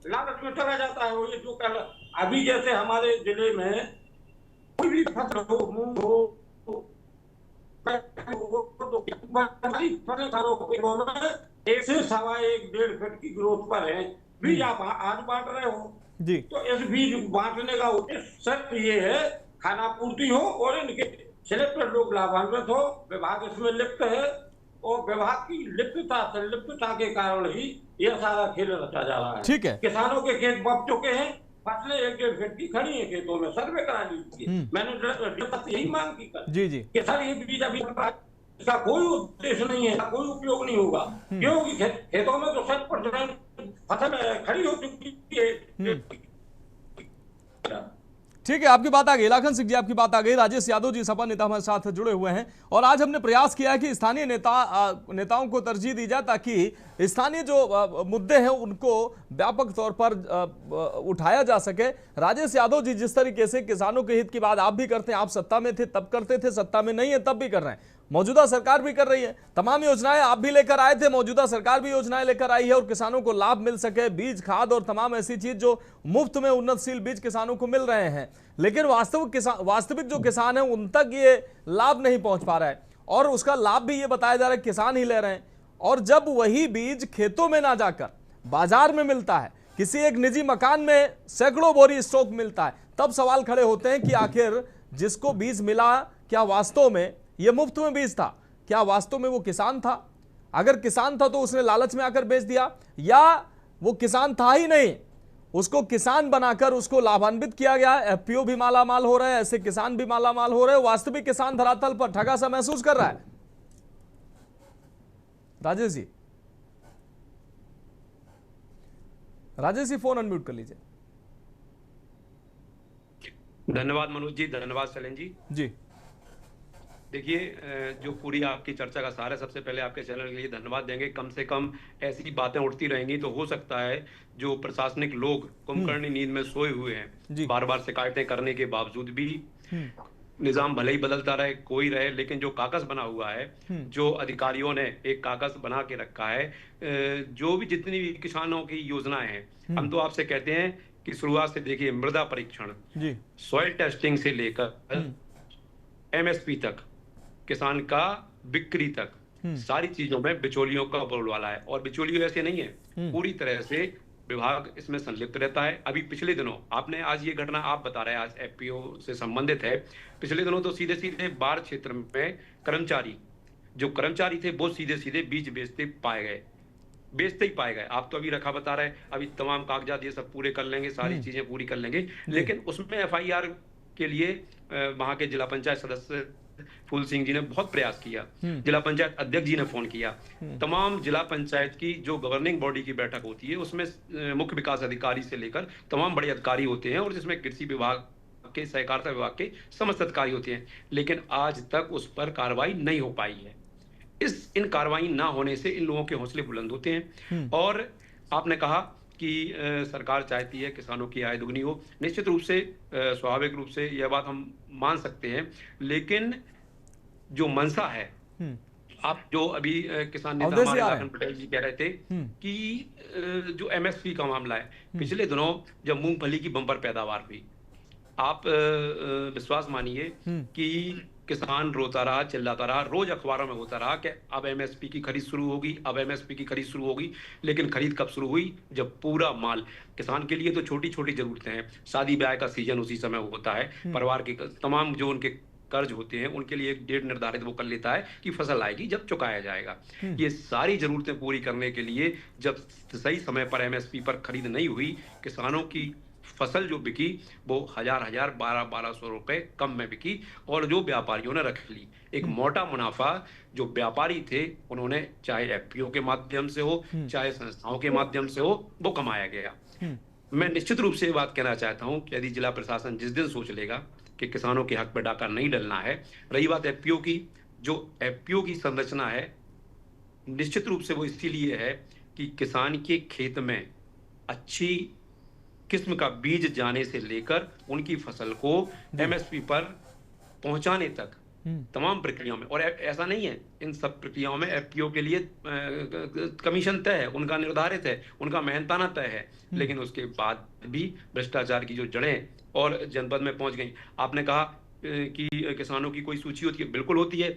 लागत में चला जाता है। वो ये जो अभी जैसे हमारे जिले में कोई भी फसल हो, मूंग हो, एक से 1.25 फीट की ग्रोथ पर है, बीज आप आज बांट रहे हो जी। तो इस बीज बांटने का उद्देश्य सिर्फ ये है खाना पूर्ति हो और इनके सिलेक्टेड लोग लाभान्वित हो। विभाग इसमें लिप्त है और विभाग की लिप्तता के कारण ही यह सारा खेल रचा जा रहा है। ठीक है, किसानों के खेत बप चुके हैं, फसलें 1.5 फीट की खड़ी है खेतों में, सर्वे करा लीजिए। मैंने यही मांग की जी जी कि सर ये बीज अभी इसका कोई उद्देश्य नहीं है, कोई उपयोग नहीं होगा, क्योंकि खेतों में तो 100% फसल खड़ी हो चुकी है। ठीक है, आपकी बात आ गई लाखन सिंह जी, आपकी बात आ गई। राजेश यादव जी सपा नेता हमारे साथ जुड़े हुए हैं और आज हमने प्रयास किया है कि स्थानीय नेताओं को तरजीह दी जाए ताकि स्थानीय जो मुद्दे हैं उनको व्यापक तौर पर उठाया जा सके। राजेश यादव जी, जिस तरीके से किसानों के हित की बात आप भी करते हैं, आप सत्ता में थे तब करते थे, सत्ता में नहीं है तब भी कर रहे हैं, मौजूदा सरकार भी कर रही है, तमाम योजनाएं आप भी लेकर आए थे, मौजूदा सरकार भी योजनाएं लेकर आई है और किसानों को लाभ मिल सके, बीज, खाद और तमाम ऐसी चीज जो मुफ्त में उन्नतशील बीज किसानों को मिल रहे हैं। लेकिन वास्तविक जो किसान है उन तक ये लाभ नहीं पहुंच पा रहा है और उसका लाभ भी ये बताया जा रहा है किसान ही ले रहे हैं। और जब वही बीज खेतों में ना जाकर बाजार में मिलता है, किसी एक निजी मकान में सैकड़ों बोरी स्टॉक मिलता है, तब सवाल खड़े होते हैं कि आखिर जिसको बीज मिला क्या वास्तव में ये मुफ्त में बीज था? क्या वास्तव में वो किसान था? अगर किसान था तो उसने लालच में आकर बेच दिया, या वो किसान था ही नहीं, उसको किसान बनाकर उसको लाभान्वित किया गया। एफपीओ भी मालामाल हो रहे हैं, ऐसे किसान भी मालामाल हो रहे हैं, वास्तविक किसान धरातल पर ठगा सा महसूस कर रहा है। राजेश जी, राजेश जी फोन अनम्यूट कर लीजिए। धन्यवाद मनोज जी, धन्यवाद शैलेंद्र जी। जी देखिए, जो पूरी आपकी चर्चा का सार है, सबसे पहले आपके चैनल के लिए धन्यवाद देंगे। कम से कम ऐसी बातें उठती रहेंगी तो हो सकता है जो प्रशासनिक लोग कुंभकर्णी नींद में सोए हुए हैं, बार बार शिकायतें करने के बावजूद भी, निजाम भले ही बदलता रहे, कोई रहे, लेकिन जो कागज बना हुआ है, जो अधिकारियों ने एक कागज बना के रखा है, जो भी जितनी भी किसानों की योजनाएं हैं, हम तो आपसे कहते हैं कि शुरुआत से देखिए, मृदा परीक्षण, सॉइल टेस्टिंग से लेकर एमएसपी तक, किसान का बिक्री तक, सारी चीजों में बिचौलियों का बोलबाला है, और बिचौलियों ऐसे नहीं है, पूरी तरह से विभाग इसमें संलिप्त रहता है। अभी पिछले दिनों आपने, आज ये घटना आप बता रहे हैं, आज एफपीओ से संबंधित है। पिछले दिनों तो सीधे सीधे बाढ़ क्षेत्र में कर्मचारी थे वो सीधे सीधे बीज बेचते ही पाए गए। आप तो अभी रखा बता रहे हैं, अभी तमाम कागजात ये सब पूरे कर लेंगे, सारी चीजें पूरी कर लेंगे, लेकिन उसमें एफआईआर के लिए वहां के जिला पंचायत सदस्य फूल सिंह जी ने बहुत प्रयास किया, जिला पंचायत अध्यक्ष जी ने फोन किया, तमाम जिला पंचायत की जो गवर्निंग बॉडी की बैठक होती है उसमें मुख्य विकास अधिकारी से लेकर तमाम बड़े अधिकारी होते हैं, और जिसमें कृषि विभाग के, सहकारिता विभाग के समस्त अधिकारी होते हैं, लेकिन आज तक उस पर कार्रवाई नहीं हो पाई है। इन कार्रवाई ना होने से इन लोगों के हौसले बुलंद होते हैं। और आपने कहा कि सरकार चाहती है किसानों की आय दुगनी हो, निश्चित रूप से स्वाभाविक रूप से यह बात हम मान सकते हैं, लेकिन जो मंशा है, आप जो अभी किसान नेता हमारे लाखन पटेल जी कह रहे थे कि जो एमएसपी का मामला है, पिछले दिनों जब मूंगफली की बम्पर पैदावार हुई, आप विश्वास मानिए कि किसान रोता रहा, चिल्लाता रहा, रोज अखबारों में होता रहा कि अब एमएसपी की खरीद शुरू होगी, अब एमएसपी की खरीद शुरू होगी। लेकिन खरीद कब शुरू हुई? जब पूरा माल, किसान के लिए तो छोटी छोटी जरूरतें हैं, शादी ब्याह का सीजन उसी समय होता है, परिवार के तमाम जो उनके कर्ज होते हैं उनके लिए एक डेट निर्धारित वो कर लेता है कि फसल आएगी जब चुकाया जाएगा। ये सारी जरूरतें पूरी करने के लिए जब सही समय पर एमएसपी पर खरीद नहीं हुई, किसानों की फसल जो बिकी वो 1200 रुपए कम में बिकी, और जो व्यापारियों ने रख ली एक मोटा मुनाफा, जो व्यापारी थे उन्होंने, चाहे एफपीओ के माध्यम से हो चाहे संस्थाओं के माध्यम से हो, वो कमाया गया। मैं निश्चित रूप से ये बात कहना चाहता हूं कि यदि जिला प्रशासन जिस दिन सोच लेगा कि किसानों के हक में डाका नहीं डलना है, रही बात एफपीओ की, जो एफपीओ की संरचना है निश्चित रूप से वो इसीलिए है कि किसान के खेत में अच्छी किस्म का बीज जाने से लेकर उनकी फसल को एमएसपी पर पहुंचाने तक तमाम प्रक्रियाओं में, और ऐसा नहीं है, इन सब प्रक्रियाओं में एफपीओ के लिए कमीशन तय है, उनका निर्धारित है, उनका मेहनताना तय है, लेकिन उसके बाद भी भ्रष्टाचार की जो जड़ें और जनपद में पहुंच गई। आपने कहा कि किसानों की कोई सूची होती है, बिल्कुल होती है,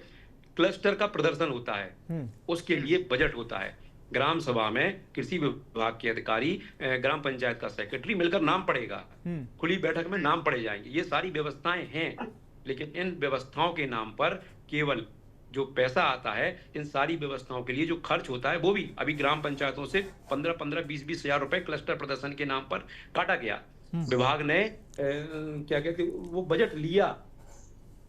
क्लस्टर का प्रदर्शन होता है, उसके लिए बजट होता है, ग्राम सभा में कृषि विभाग के अधिकारी, ग्राम पंचायत का सेक्रेटरी मिलकर नाम पड़ेगा, खुली बैठक में नाम पड़े जाएंगे, ये सारी व्यवस्थाएं हैं। लेकिन इन व्यवस्थाओं के नाम पर केवल जो पैसा आता है, इन सारी व्यवस्थाओं के लिए जो खर्च होता है, वो भी अभी ग्राम पंचायतों से 15-20 हजार रुपए क्लस्टर प्रदर्शन के नाम पर काटा गया। विभाग ने क्या कहते वो बजट लिया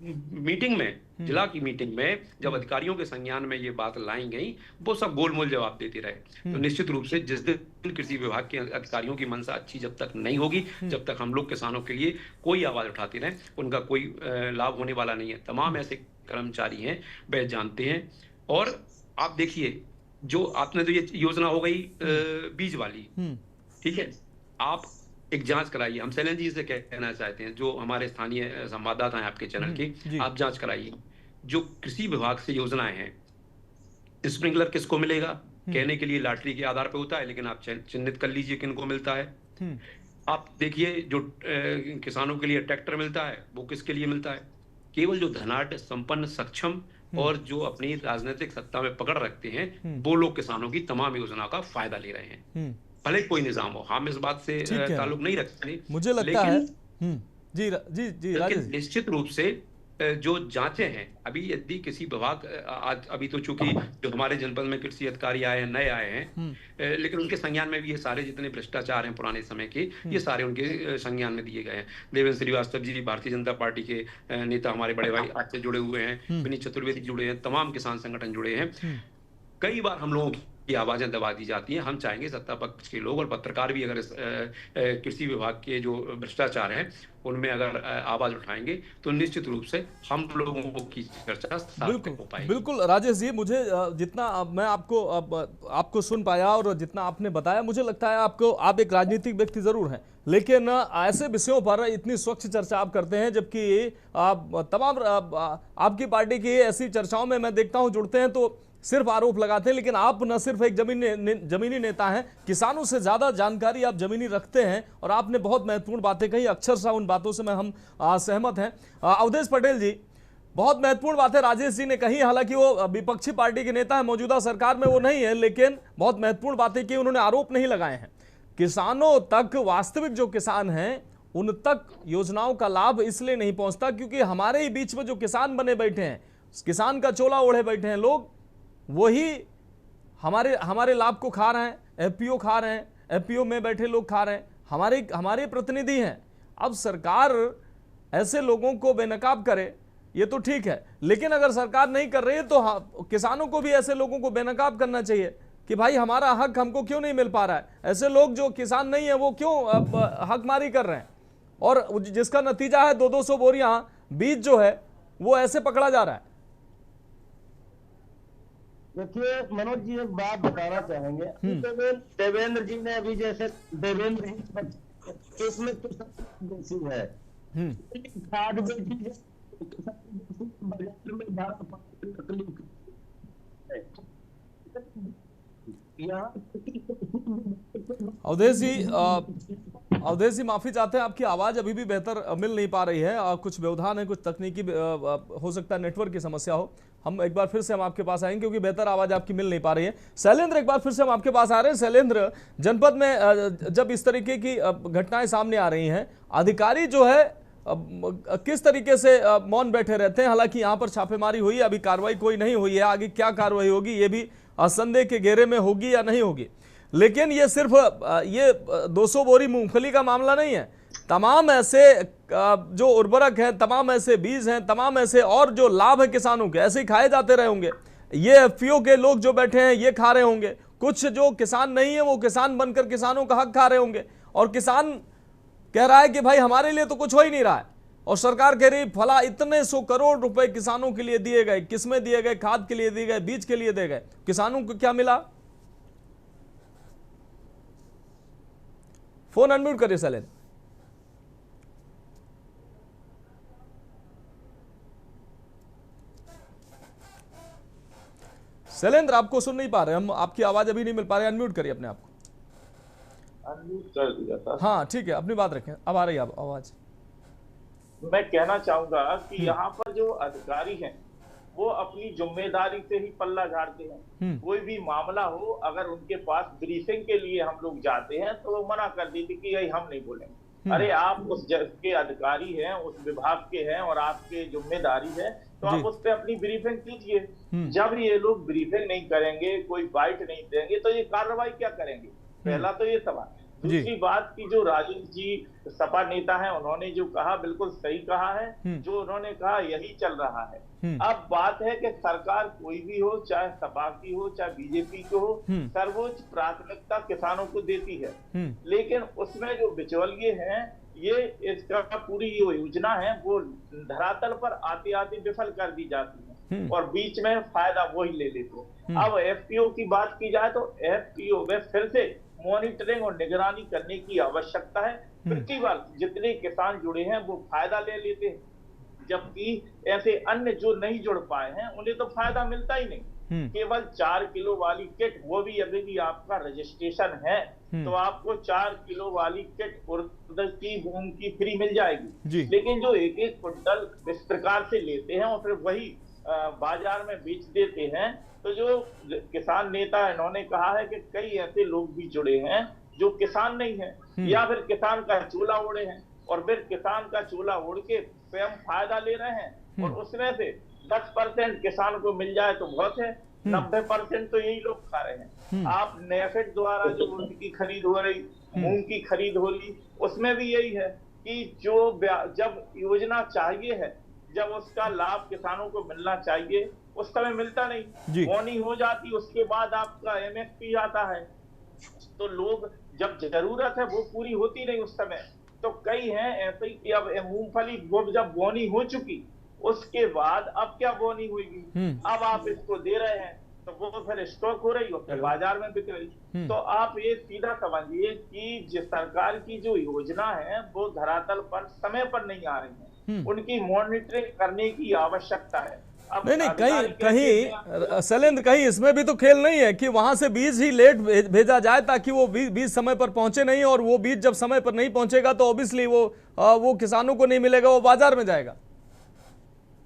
मीटिंग में, जिला की मीटिंग में, जब अधिकारियों के संज्ञान में ये बात लाई गई, वो सब गोलमोल जवाब देते रहे। तो निश्चित रूप से जिस दिन कृषि विभाग के अधिकारियों की मंशा अच्छी जब तक नहीं होगी, जब तक हम लोग किसानों के लिए कोई आवाज उठाते रहे, उनका कोई लाभ होने वाला नहीं है। तमाम ऐसे कर्मचारी हैं, वह जानते हैं। और आप देखिए, जो आपने तो ये योजना हो गई बीज वाली, ठीक है, आप एक जांच कराइए। हम शैलेंद्र जी से कहना चाहते हैं, जो हमारे स्थानीय संवाददाता हैं आपके चैनल के, आप जांच कराइए। जो कृषि विभाग से योजनाएं हैं, स्प्रिंकलर किसको मिलेगा, कहने के लिए लॉटरी के आधार पर होता है, लेकिन आप चिन्हित कर लीजिए किनको मिलता है। आप देखिए, जो किसानों के लिए ट्रैक्टर मिलता है, वो किसके लिए मिलता है? केवल जो धनाढ़, संपन्न, सक्षम और जो अपनी राजनीतिक सत्ता में पकड़ रखते हैं, वो लोग किसानों की तमाम योजना का फायदा ले रहे हैं। भले कोई निजाम हो, हम इस बात से ताल्लुक नहीं रखते, मुझे लगता है जी जी जी, लेकिन निश्चित रूप से जो जांचें हैं, अभी यदि किसी विभाग, आज अभी तो चूंकि जो हमारे जनपद में कृषि अधिकारी आए हैं, नए आए हैं, लेकिन उनके संज्ञान में भी ये सारे जितने भ्रष्टाचार हैं पुराने समय के, ये सारे उनके संज्ञान में दिए गए हैं। देवेंद्र श्रीवास्तव जी भारतीय जनता पार्टी के नेता, हमारे बड़े भाई आज से जुड़े हुए हैं, विनीत चतुर्वेदी जुड़े हैं, तमाम किसान संगठन जुड़े हैं। कई बार हम लोगों की आवाजें दबा दी जाती हैं। हम चाहेंगे सत्ता पक्ष के लोग और पत्रकार भी अगर कृषि विभाग के जो भ्रष्टाचार हैं उनमें अगर आवाज उठाएंगे तो निश्चित रूप से हम लोगों की चर्चा सार्थक हो पाएगी। बिल्कुल राजेश जी, मुझे जितना मैं आपको सुन पाया और जितना आपने बताया, मुझे लगता है आप एक राजनीतिक व्यक्ति जरूर हैं, लेकिन ऐसे विषयों पर इतनी स्वच्छ चर्चा आप करते हैं, जबकि तमाम आपकी पार्टी की ऐसी चर्चाओं में मैं देखता हूं जुड़ते हैं तो सिर्फ आरोप लगाते हैं। लेकिन आप न सिर्फ एक जमीनी नेता हैं, किसानों से ज्यादा जानकारी आप जमीनी रखते हैं, और आपने बहुत महत्वपूर्ण बातें कही, अक्षरशः उन बातों से हम सहमत हैं। अवधेश पटेल जी, बहुत महत्वपूर्ण बात है राजेश जी ने कही, हालांकि वो विपक्षी पार्टी के नेता है, मौजूदा सरकार में वो नहीं है, लेकिन बहुत महत्वपूर्ण बातें की, उन्होंने आरोप नहीं लगाए हैं। किसानों तक, वास्तविक जो किसान हैं उन तक योजनाओं का लाभ इसलिए नहीं पहुंचता क्योंकि हमारे ही बीच में जो किसान बने बैठे हैं, किसान का चोला ओढ़े बैठे हैं लोग, वही हमारे लाभ को खा रहे हैं। एफपीओ खा रहे हैं, एफपीओ में बैठे लोग खा रहे हैं, हमारे प्रतिनिधि हैं। अब सरकार ऐसे लोगों को बेनकाब करे ये तो ठीक है, लेकिन अगर सरकार नहीं कर रही है तो किसानों को भी ऐसे लोगों को बेनकाब करना चाहिए कि भाई हमारा हक हमको क्यों नहीं मिल पा रहा है। ऐसे लोग जो किसान नहीं है वो क्यों हकमारी कर रहे हैं, और जिसका नतीजा है 200-200 बोरियां बीज जो है वो ऐसे पकड़ा जा रहा है। देखिए मनोज जी, एक बात बताना चाहेंगे। देवेंद्र जी ने अभी जैसे देवेंद्र जी इसमें तो है खाद बेची अवधेश जी माफी चाहते हैं, आपकी आवाज अभी भी बेहतर मिल नहीं पा रही है, कुछ व्यवधान है, कुछ तकनीकी हो सकता है नेटवर्क की समस्या हो। हम एक बार फिर से हम आपके पास आएंगे क्योंकि बेहतर आवाज आपकी मिल नहीं पा रही है। शैलेंद्र, एक बार फिर से हम आपके पास आ रहे हैं। शैलेंद्र, जनपद में जब इस तरीके की घटनाएं सामने आ रही हैं, अधिकारी जो है किस तरीके से मौन बैठे रहते हैं? हालांकि यहाँ पर छापेमारी हुई, अभी कार्रवाई कोई नहीं हुई है, आगे क्या कार्रवाई होगी ये भी संदेह के घेरे में होगी या नहीं होगी। लेकिन ये सिर्फ ये 200 बोरी मूंगफली का मामला नहीं है, तमाम ऐसे जो उर्वरक हैं, तमाम ऐसे बीज हैं, तमाम ऐसे और जो लाभ है किसानों के, ऐसे ही खाए जाते रहे होंगे। ये एफपीओ के लोग जो बैठे हैं ये खा रहे होंगे, कुछ जो किसान नहीं है वो किसान बनकर किसानों का हक खा रहे होंगे, और किसान कह रहा है कि भाई हमारे लिए तो कुछ हो ही नहीं रहा है, और सरकार कह रही फला इतने 100 करोड़ रुपए किसानों के लिए दिए गए, किसमें दिए गए? खाद के लिए दिए गए, बीज के लिए दिए गए, किसानों को क्या मिला? फोन अनम्यूट करिए शैलेंद्र। शैलेंद्र, आपको सुन नहीं पा रहे हम, आपकी आवाज अभी नहीं मिल पा रही, अनम्यूट करिए अपने आप को। अनम्यूट कर दिया था। हाँ ठीक है, अपनी बात रखें, अब आ रही है आवाज। मैं कहना चाहूंगा कि यहाँ पर जो अधिकारी हैं वो अपनी जिम्मेदारी से ही पल्ला झाड़ते हैं। कोई भी मामला हो, अगर उनके पास ब्रीफिंग के लिए हम लोग जाते हैं तो वो मना कर देते कि यही हम नहीं बोलेंगे। अरे आप उस के अधिकारी हैं, उस विभाग के हैं और आपके जिम्मेदारी है तो आप उस पर अपनी ब्रीफिंग कीजिए। जब ये लोग ब्रीफिंग नहीं करेंगे, कोई बाइट नहीं देंगे तो ये कार्रवाई क्या करेंगे? पहला तो ये सवाल। दूसरी बात की जो राजेश जी सपा नेता हैं उन्होंने जो कहा बिल्कुल सही कहा है, जो उन्होंने कहा यही चल रहा है। अब बात है कि सरकार कोई भी हो, चाहे सपा की हो चाहे बीजेपी की हो, सर्वोच्च प्राथमिकता किसानों को देती है, लेकिन उसमें जो बिचौलिए हैं ये इसका पूरी जो योजना है वो धरातल पर आते आते विफल कर दी जाती है और बीच में फायदा वही ले लेते हैं। अब एफपीओ की बात की जाए तो एफपीओ में फिर से मॉनिटरिंग और निगरानी करने की आवश्यकता है। पिछली बार जितने किसान जुड़े हैं वो फायदा ले लेते हैं, जबकि ऐसे अन्य जो नहीं जुड़ पाए हैं उन्हें तो फायदा मिलता ही नहीं। केवल 4 किलो वाली किट, वो भी अभी भी आपका रजिस्ट्रेशन है तो आपको 4 किलो वाली किट उड़द की, मूंग की फ्री मिल जाएगी। लेकिन जो एक एक क्विंटल इस प्रकार से लेते हैं और फिर वही बाजार में बेच देते हैं, तो जो किसान नेता इन्होंने कहा है कि कई ऐसे लोग भी जुड़े हैं जो किसान नहीं है या फिर किसान का चोला ओढ़े हैं और फिर किसान का चोला ओढ़ के स्वयं फायदा ले रहे हैं और उसमें से 10% किसान को मिल जाए तो बहुत है, 90% तो यही लोग खा रहे हैं। आप नेफेड द्वारा जो उर्द की खरीद हो रही, मूंग की खरीद हो रही, उसमें भी यही है कि जो जब योजना चाहिए है, जब उसका लाभ किसानों को मिलना चाहिए उस समय मिलता नहीं, बोनी हो जाती, उसके बाद आपका एमएसपी आता है तो लोग जब जरूरत है वो पूरी होती नहीं उस समय। तो कई हैं ऐसे ही, अब मूंगफली जब बोनी हो चुकी उसके बाद अब क्या बोनी हुई, अब आप इसको दे रहे हैं तो वो फिर स्टॉक हो रही और फिर बाजार में बिक रही। तो आप ये सीधा समझिए कि जिस सरकार की जो योजना है वो धरातल पर समय पर नहीं आ रही है, उनकी मॉनिटरिंग करने की आवश्यकता है। नहीं कहीं शैलेंद्र, कहीं इसमें भी तो खेल नहीं है कि वहां से बीज ही लेट भेजा जाए ताकि वो बीज समय पर पहुंचे नहीं, और वो बीज जब समय पर नहीं पहुंचेगा तो ऑब्वियसली वो किसानों को नहीं मिलेगा, वो बाजार में जाएगा।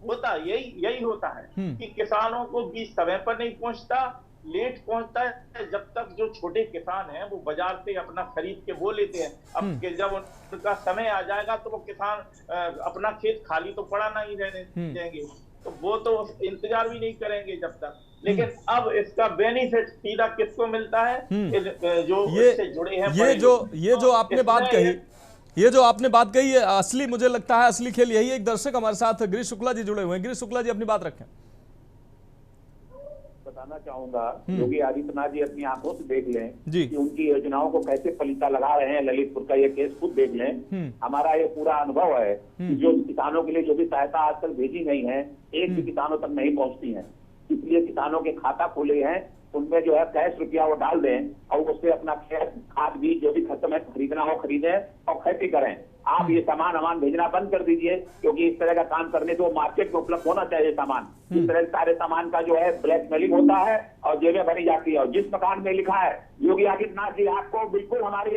होता यही होता है कि किसानों को बीज समय पर नहीं पहुंचता, लेट पहुंचता है। जब तक जो छोटे किसान हैं वो बाजार से अपना खरीद के वो लेते हैं, अब जब उनका समय आ जाएगा तो वो किसान अपना खेत खाली तो पड़ा नहीं रहने देंगे, तो वो तो इंतजार भी नहीं करेंगे जब तक। लेकिन अब इसका बेनिफिट सीधा किसको मिलता है? जो इससे जुड़े हैं। ये जो आपने बात कही, ये जो आपने बात कही है असली, मुझे लगता है असली खेल यही है। एक दर्शक हमारे साथ गिरीश शुक्ला जी जुड़े हुए हैं। गिरीश शुक्ला जी अपनी बात रखें। बताना चाहूंगा, योगी आदित्यनाथ जी अपनी आंखों से देख लें जी कि उनकी योजनाओं को कैसे फलीता लगा रहे हैं। ललितपुर का ये केस खुद देख लें। हमारा ये पूरा अनुभव है कि जो किसानों के लिए जो भी सहायता आज तक भेजी गई है, एक भी किसानों तक नहीं पहुंचती है। इसलिए किसानों के खाता खोले हैं, उनमें जो है कैश रुपया वो डाल दें और उससे अपना खेत खाद बीज जो भी खत्म है खरीदना हो खरीदें और खेती करें। आप ये सामान भेजना बंद कर दीजिए, क्योंकि इस तरह का काम करने से वो मार्केट में उपलब्ध होना चाहिए सामान। इस तरह सारे सामान का जो है ब्लैकमेलिंग होता है और जेबें भरी जाती है। और जिस मकान में लिखा है योगी आदित्यनाथ जी, आपको बिल्कुल हमारी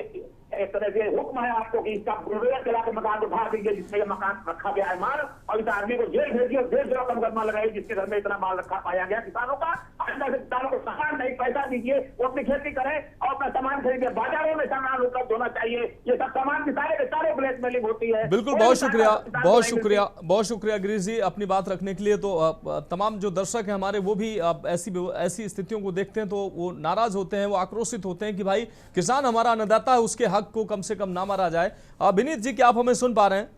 एक तरह से हुक्म है आपको कि इसका बुलडोजर चला के मकान उठा दीजिए जिसमें ये मकान रखा गया है माल, और इस आदमी को जेल भेजिए, जेल से मुकदमा लगाइए जिसके घर में इतना माल रखा पाया गया। किसानों का किसानों को सामान नहीं, पैसा दीजिए, वो अपनी खेती करें और अपना सामान खरीदे। बाजारों में सामान उपलब्ध होना चाहिए। ये सब सामान की सारे ब्लैकमेलिंग होती है। बिल्कुल, बहुत शुक्रिया, बहुत शुक्रिया गिरीश जी अपनी बात रखने के लिए। तो तमाम जो दर्शक हैं हमारे, वो भी ऐसी स्थितियों को देखते हैं तो वो नाराज होते हैं, वो आक्रोशित होते हैं कि भाई किसान हमारा अन्नदाता है, उसके हक को कम से कम ना मारा जाए। विनीत जी, क्या आप हमें सुन पा रहे हैं?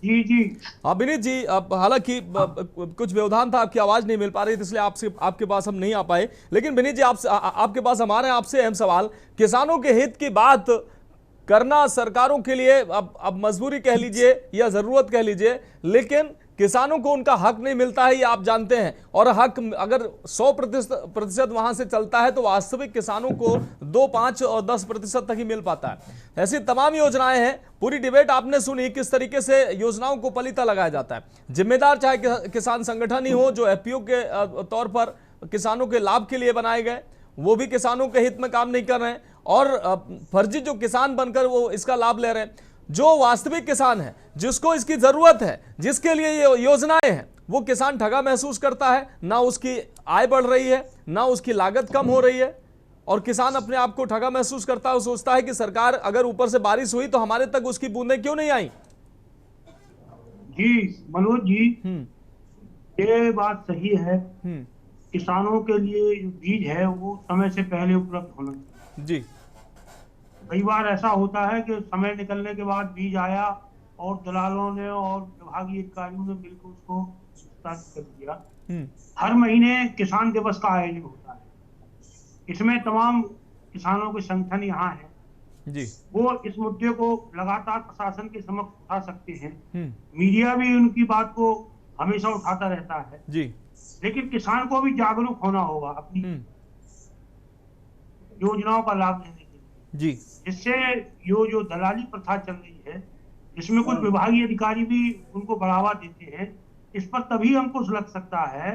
जी जी हाँ विनीत जी, हालांकि कुछ व्यवधान था, आपकी आवाज नहीं मिल पा रही थी, इसलिए आपके पास हम नहीं आ पाए। लेकिन विनीत जी, आपके पास हमारे आपसे अहम सवाल, किसानों के हित की बात करना सरकारों के लिए अब मजबूरी कह लीजिए या जरूरत कह लीजिए, लेकिन किसानों को उनका हक नहीं मिलता है, ये आप जानते हैं। और हक अगर 100% वहां से चलता है तो वास्तविक किसानों को 2, 5 और 10% तक ही मिल पाता है। ऐसी तमाम योजनाएं हैं। पूरी डिबेट आपने सुनी किस तरीके से योजनाओं को पलीता लगाया जाता है। जिम्मेदार चाहे किसान संगठन ही हो जो एफपीओ के तौर पर किसानों के लाभ के लिए बनाए गए, वो भी किसानों के हित में काम नहीं कर रहे हैं, और फर्जी जो किसान बनकर वो इसका लाभ ले रहे हैं। जो वास्तविक किसान है, जिसको इसकी जरूरत है, जिसके लिए ये योजनाएं हैं, वो किसान ठगा महसूस करता है। ना उसकी आय बढ़ रही है, ना उसकी लागत कम हो रही है, और किसान अपने आप को ठगा महसूस करता है। वो सोचता है कि सरकार अगर ऊपर से बारिश हुई तो हमारे तक उसकी बूंदें क्यों नहीं आई। जी मनोज जी, ये बात सही है। किसानों के लिए जो बीज है वो समय से पहले उपलब्ध होना चाहिए। जी, कई बार ऐसा होता है कि समय निकलने के बाद बीज आया और दलालों ने और विभागीय अधिकारियों ने मिलकर उसको स्थापित कर दिया। हर महीने किसान दिवस का आयोजन होता है, इसमें तमाम किसानों के संगठन यहाँ हैं जी, वो इस मुद्दे को लगातार प्रशासन के समक्ष उठा सकते हैं। मीडिया भी उनकी बात को हमेशा उठाता रहता है जी, लेकिन किसान को भी जागरूक होना होगा अपनी योजनाओं का लाभ लेने के लिए जी। इससे जो दलाली प्रथा चल रही है, इसमें कुछ विभागीय अधिकारी भी उनको बढ़ावा देते हैं। इस पर तभी अंकुश लग सकता है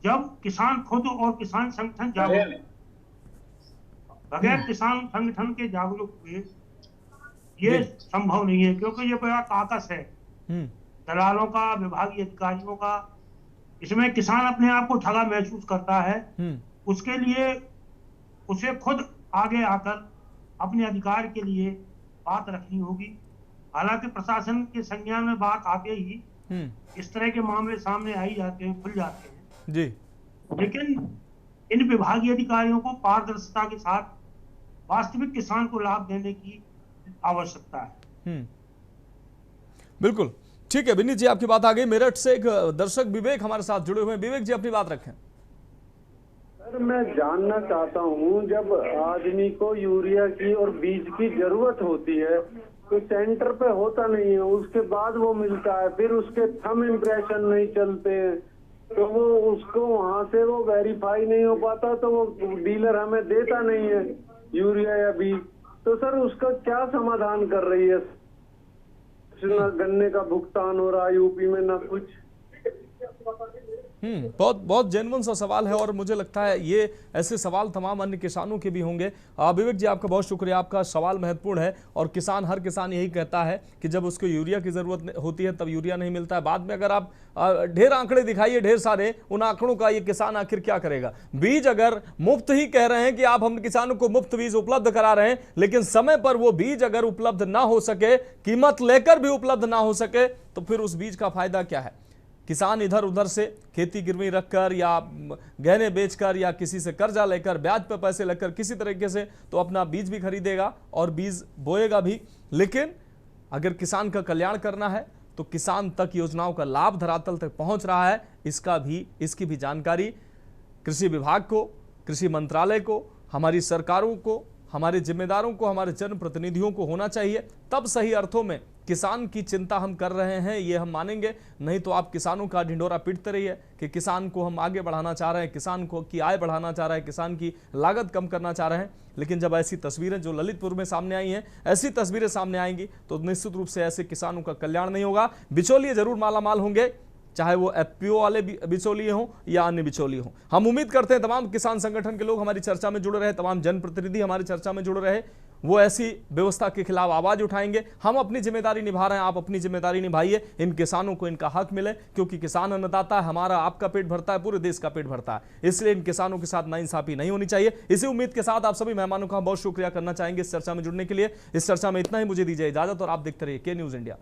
जब किसान खुद और किसान संगठन जागरूक, बगैर किसान संगठन के जागरूक हुए ये संभव नहीं है, क्योंकि ये बड़ा काकस है दलालों का, विभागीय अधिकारियों का। इसमें किसान अपने आप को ठगा महसूस करता है। उसके लिए उसे खुद आगे आकर अपने अधिकार के लिए बात रखनी होगी। हालांकि प्रशासन के संज्ञान में बात आते ही इस तरह के मामले सामने आ ही जाते हैं, खुल जाते हैं जी। लेकिन इन विभागीय अधिकारियों को पारदर्शिता के साथ वास्तविक किसान को लाभ देने की आवश्यकता है। बिल्कुल ठीक है विनीत जी, आपकी बात आ गई। मेरठ से एक दर्शक विवेक हमारे साथ जुड़े हुए हैं। विवेक जी, अपनी बात रखें। सर, मैं जानना चाहता हूं, जब आदमी को यूरिया की और बीज की जरूरत होती है तो सेंटर पे होता नहीं है, उसके बाद वो मिलता है, फिर उसके थंब इम्प्रेशन नहीं चलते हैं, तो वो उसको वहां से वो वेरीफाई नहीं हो पाता, तो वो डीलर हमें देता नहीं है यूरिया या बीज। तो सर उसका क्या समाधान कर रही है? ना गन्ने का भुगतान हो रहा यूपी में, ना कुछ। बहुत बहुत जेन्युइन सा सवाल है और मुझे लगता है ये ऐसे सवाल तमाम अन्य किसानों के भी होंगे। विवेक जी आपका बहुत शुक्रिया, आपका सवाल महत्वपूर्ण है और हर किसान यही कहता है कि जब उसको यूरिया की जरूरत होती है तब यूरिया नहीं मिलता है। बाद में अगर आप ढेर आंकड़े दिखाइए, ढेर सारे, उन आंकड़ों का ये किसान आखिर क्या करेगा। बीज अगर मुफ्त ही कह रहे हैं कि आप हम किसानों को मुफ्त बीज उपलब्ध करा रहे हैं, लेकिन समय पर वो बीज अगर उपलब्ध ना हो सके, कीमत लेकर भी उपलब्ध ना हो सके, तो फिर उस बीज का फायदा क्या है। किसान इधर उधर से खेती गिरवी रखकर या गहने बेचकर या किसी से कर्जा लेकर ब्याज पर पैसे लेकर किसी तरीके से तो अपना बीज भी खरीदेगा और बीज बोएगा भी। लेकिन अगर किसान का कल्याण करना है तो किसान तक योजनाओं का लाभ धरातल तक पहुंच रहा है, इसकी भी जानकारी कृषि विभाग को, कृषि मंत्रालय को, हमारी सरकारों को, हमारे जिम्मेदारों को, हमारे जनप्रतिनिधियों को होना चाहिए। तब सही अर्थों में किसान की चिंता हम कर रहे हैं ये हम मानेंगे। नहीं तो आप किसानों का ढिंढोरा पीटते रहिए कि किसान को हम आगे बढ़ाना चाह रहे हैं, किसान को की आय बढ़ाना चाह रहे हैं, किसान की लागत कम करना चाह रहे हैं। लेकिन जब ऐसी तस्वीरें जो ललितपुर में सामने आई हैं, ऐसी तस्वीरें सामने आएंगी तो निश्चित रूप से ऐसे किसानों का कल्याण नहीं होगा। बिचौलिए जरूर मालामाल होंगे, चाहे वो एफपीओ वाले बिचौलिए हों या अन्य बिचौलिए हों। हम उम्मीद करते हैं तमाम किसान संगठन के लोग हमारी चर्चा में जुड़े रहे, तमाम जनप्रतिनिधि हमारी चर्चा में जुड़े रहे, वो ऐसी व्यवस्था के खिलाफ आवाज उठाएंगे। हम अपनी जिम्मेदारी निभा रहे हैं, आप अपनी जिम्मेदारी निभाइए, इन किसानों को इनका हक मिले, क्योंकि किसान अन्नदाता है, हमारा आपका पेट भरता है, पूरे देश का पेट भरता है। इसलिए इन किसानों के साथ नाइंसाफी नहीं होनी चाहिए। इसी उम्मीद के साथ आप सभी मेहमानों का बहुत शुक्रिया करना चाहेंगे इस चर्चा में जुड़ने के लिए। इस चर्चा में इतना ही, मुझे दीजिए इजाजत और आप देखते रहिए के न्यूज इंडिया।